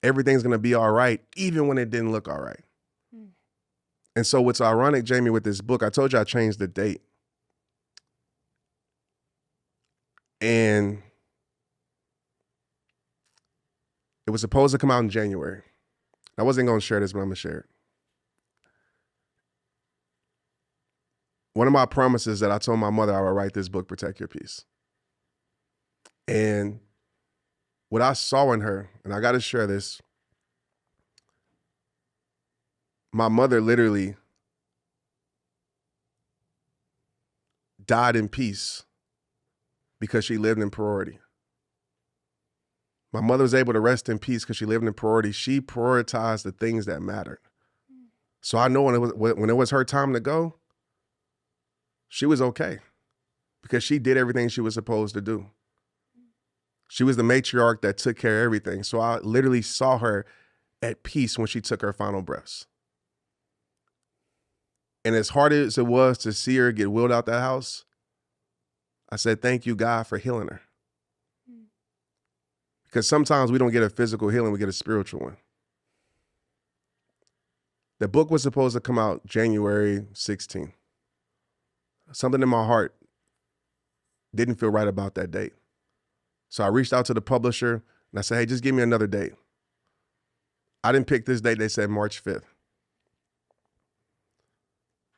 everything's gonna be all right, even when it didn't look all right. And so what's ironic, Jamie, with this book, I told you I changed the date. And it was supposed to come out in January. I wasn't gonna share this, but I'm gonna share it. One of my promises that I told my mother I would write this book, Protect Your Peace. And what I saw in her, and I gotta share this, my mother literally died in peace because she lived in priority. My mother was able to rest in peace because she lived in priority. She prioritized the things that mattered. So I know when it was her time to go, she was okay because she did everything she was supposed to do. She was the matriarch that took care of everything. So I literally saw her at peace when she took her final breaths. And as hard as it was to see her get wheeled out that house, I said, thank you, God, for healing her. Because sometimes we don't get a physical healing, we get a spiritual one. The book was supposed to come out January 16th. Something in my heart didn't feel right about that date. So I reached out to the publisher and I said, hey, just give me another date. I didn't pick this date. They said March 5th.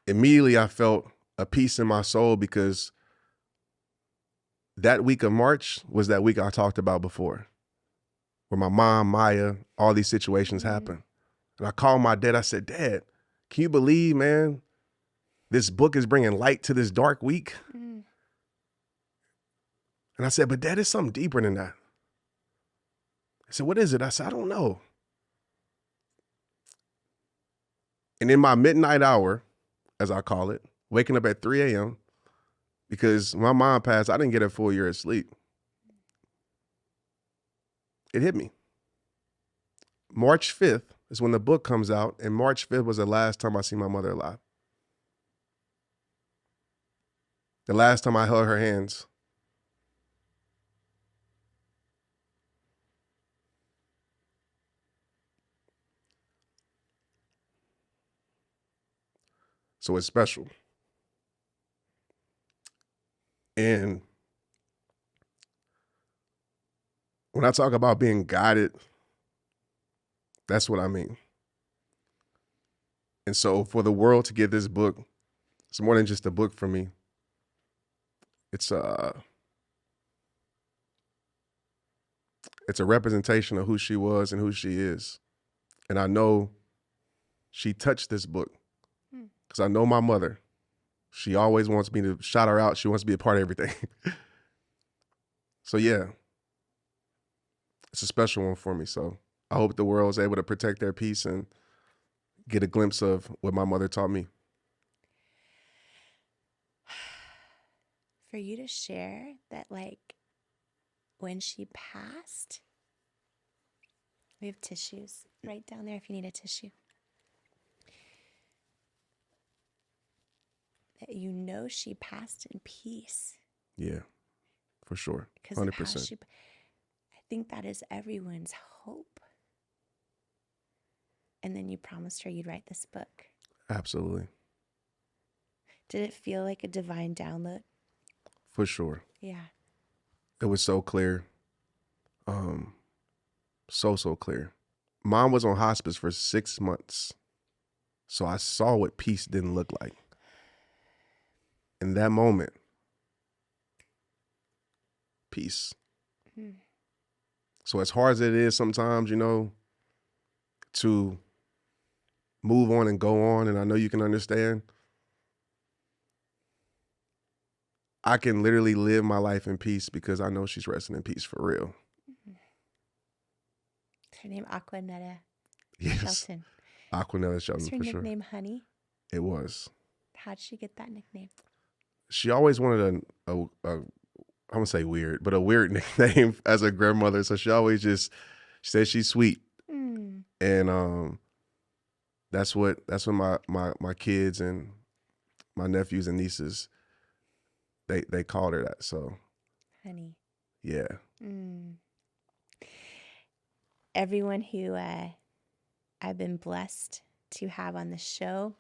Immediately, I felt a peace in my soul because that week of March was that week I talked about before, where my mom, Maya, all these situations happened. And I called my dad. I said, Dad, can you believe, man, this book is bringing light to this dark week? And I said, but Dad, it's something deeper than that. I said, what is it? I said, I don't know. And in my midnight hour, as I call it, waking up at 3 a.m., because my mom passed, I didn't get a full year of sleep. It hit me. March 5th is when the book comes out, and March 5th was the last time I see my mother alive. The last time I held her hands. So it's special. And when I talk about being guided, that's what I mean. And so for the world to get this book, it's more than just a book for me. It's a representation of who she was and who she is. And I know she touched this book because I know my mother. She always wants me to shout her out. She wants to be a part of everything. So yeah, it's a special one for me. So I hope the world is able to protect their peace and get a glimpse of what my mother taught me. For you to share that, like, when she passed, we have tissues right down there if you need a tissue. That you know she passed in peace. Yeah, for sure. Because of how 100%. I think that is everyone's hope. And then you promised her you'd write this book. Absolutely. Did it feel like a divine download? For sure. Yeah. It was so clear. So clear. Mom was on hospice for 6 months. So I saw what peace didn't look like. In that moment, peace. So as hard as it is sometimes, you know, to move on and go on, and I know you can understand, I can literally live my life in peace because I know she's resting in peace for real. Is her name Aquanetta Yes. Shelton? Aquanetta Shelton, Is her for sure. nickname Honey? It was. How'd she get that nickname? She always wanted I'm gonna say weird, but a weird nickname as a grandmother. So she always she said she's sweet. And that's what my kids and my nephews and nieces, they called her that. So Honey. yeah. Everyone who I've been blessed to have on the show,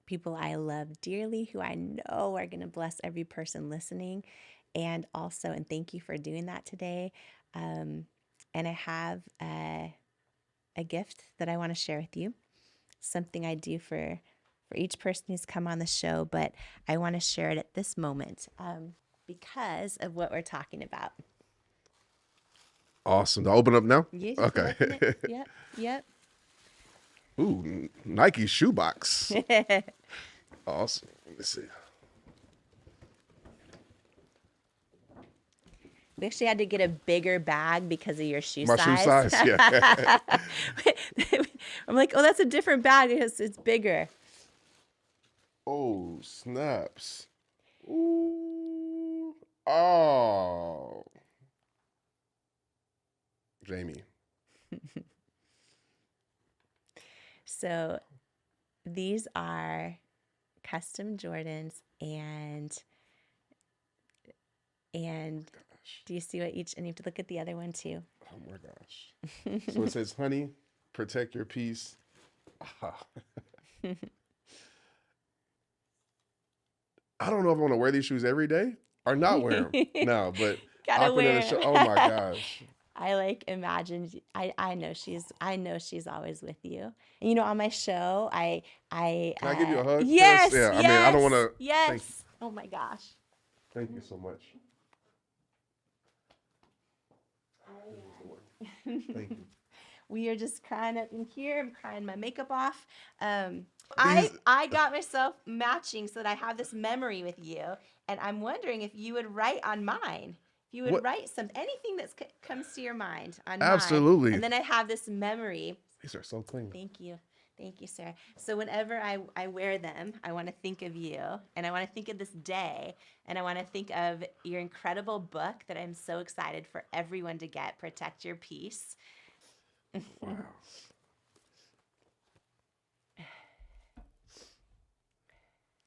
people I love dearly, who I know are going to bless every person listening. And thank you for doing that today. And I have a gift that I want to share with you. Something I do for each person who's come on the show, but I want to share it at this moment because of what we're talking about. Awesome. To open up now? You Okay. can open it. Yep. Ooh, Nike shoebox. Awesome. Let me see. We actually had to get a bigger bag because of your shoe My size. shoe size, yeah. I'm like, oh, that's a different bag because it's bigger. Oh, snaps. Ooh. Oh. Jamie. So these are custom Jordans, and do you see what each, and you have to look at the other one too. Oh my gosh. So it says, honey, protect your peace. I don't know if I want to wear these shoes every day or not wear them. No, but Gotta wear 'em. Oh my gosh. I imagined. I know she's always with you. And you know, on my show, Can I give you a hug? Yes. Yeah. Yes, I mean, I don't want to. Yes. Oh my gosh. Thank you so much. Thank you. We are just crying up in here. I'm crying my makeup off. I got myself matching so that I have this memory with you, and I'm wondering if you would write on mine. If you would write anything that comes to your mind on mine. Absolutely. And then I have this memory. These are so clean. Thank you, sir. So whenever I wear them, I want to think of you, and I want to think of this day, and I want to think of your incredible book that I'm so excited for everyone to get, Protect Your Peace. Wow.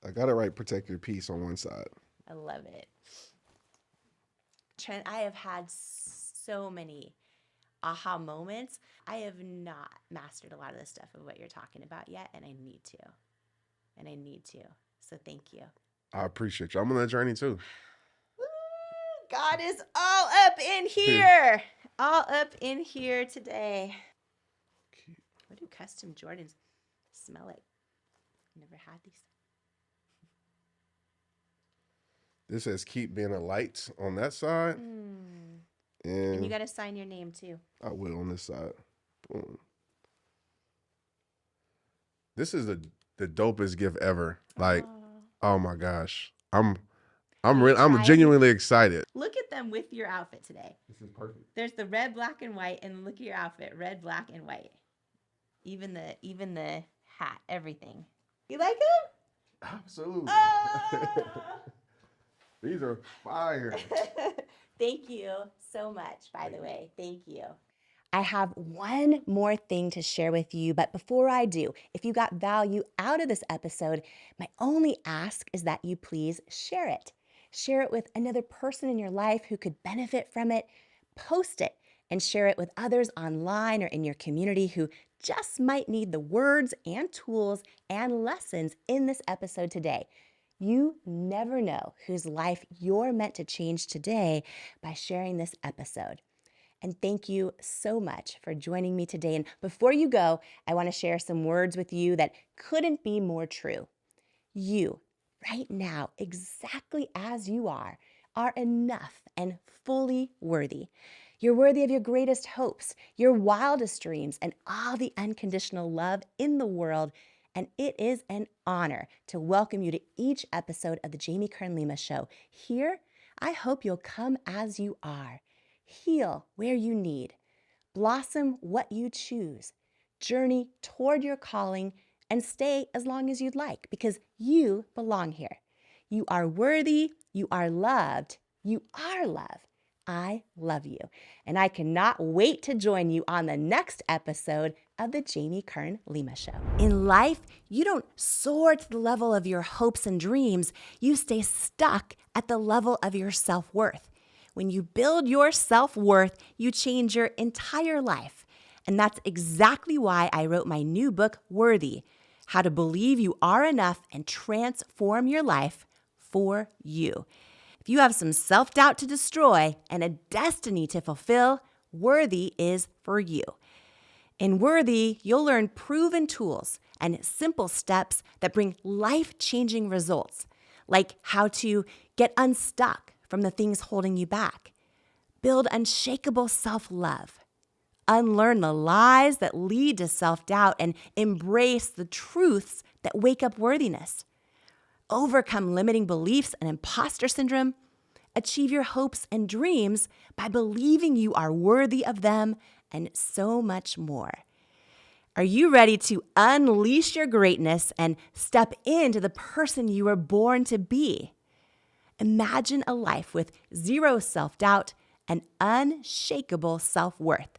I got to write protect your peace on one side. I love it. Trent, I have had so many aha moments. I have not mastered a lot of the stuff of what you're talking about yet, and I need to. So thank you. I appreciate you. I'm on that journey too. Woo! God is all up in here. All up in here today. What do custom Jordans smell like? Never had these. This says keep being a light on that side. And you got to sign your name too. I will on this side. Boom. This is the dopest gift ever. Like, oh my gosh. I'm genuinely excited. Look at them with your outfit today. This is perfect. There's the red, black, and white, and look at your outfit, red, black, and white. Even the hat, everything. You like them? Absolutely. These are fire. Thank you so much, by the way. Thank you. I have one more thing to share with you, but before I do, if you got value out of this episode, my only ask is that you please share it. Share it with another person in your life who could benefit from it. Post it and share it with others online or in your community who just might need the words and tools and lessons in this episode today. You never know whose life you're meant to change today by sharing this episode. And thank you so much for joining me today. And before you go, I want to share some words with you that couldn't be more true. You, right now, exactly as you are enough and fully worthy. You're worthy of your greatest hopes, your wildest dreams, and all the unconditional love in the world. And it is an honor to welcome you to each episode of the Jamie Kern Lima Show. Here, I hope you'll come as you are. Heal where you need. Blossom what you choose. Journey toward your calling and stay as long as you'd like because you belong here. You are worthy. You are loved. You are love. I love you. And I cannot wait to join you on the next episode of the Jamie Kern Lima Show. In life, you don't soar to the level of your hopes and dreams. You stay stuck at the level of your self-worth. When you build your self-worth, you change your entire life. And that's exactly why I wrote my new book, Worthy: How to Believe You Are Enough and Transform Your Life for You. If you have some self-doubt to destroy and a destiny to fulfill, Worthy is for you. In Worthy, you'll learn proven tools and simple steps that bring life-changing results, like how to get unstuck from the things holding you back, build unshakable self-love, unlearn the lies that lead to self-doubt, and embrace the truths that wake up worthiness, overcome limiting beliefs and imposter syndrome, achieve your hopes and dreams by believing you are worthy of them, and so much more. Are you ready to unleash your greatness and step into the person you were born to be? Imagine a life with zero self-doubt and unshakable self-worth.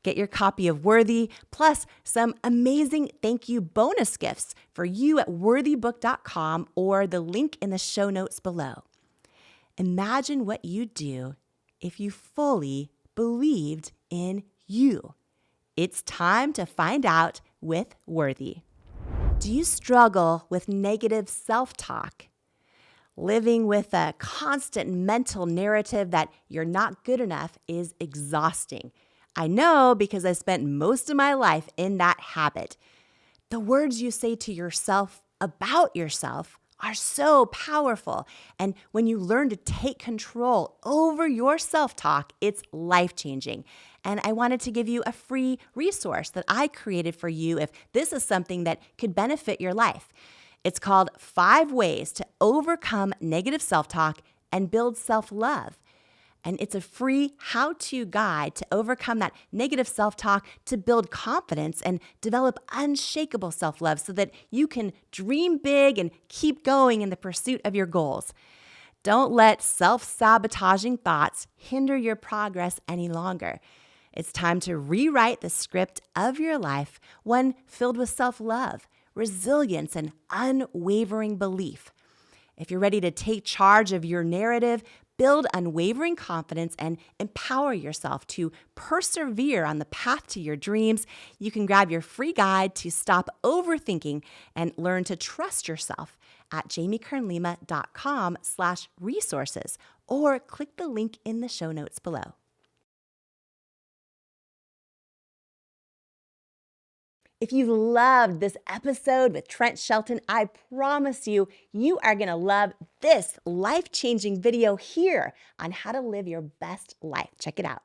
Get your copy of Worthy, plus some amazing thank you bonus gifts for you at worthybook.com or the link in the show notes below. Imagine what you'd do if you fully believed in you. It's time to find out with Worthy. Do you struggle with negative self-talk? Living with a constant mental narrative that you're not good enough is exhausting. I know because I spent most of my life in that habit. The words you say to yourself about yourself are so powerful. And when you learn to take control over your self-talk, it's life-changing. And I wanted to give you a free resource that I created for you if this is something that could benefit your life. It's called 5 Ways to Overcome Negative Self-Talk and Build Self-Love. And it's a free how-to guide to overcome that negative self-talk, to build confidence and develop unshakable self-love so that you can dream big and keep going in the pursuit of your goals. Don't let self-sabotaging thoughts hinder your progress any longer. It's time to rewrite the script of your life, one filled with self-love, resilience, and unwavering belief. If you're ready to take charge of your narrative, build unwavering confidence, and empower yourself to persevere on the path to your dreams, you can grab your free guide to stop overthinking and learn to trust yourself at jamiekernlima.com/resources or click the link in the show notes below. If you loved this episode with Trent Shelton, I promise you, you are going to love this life-changing video here on how to live your best life. Check it out.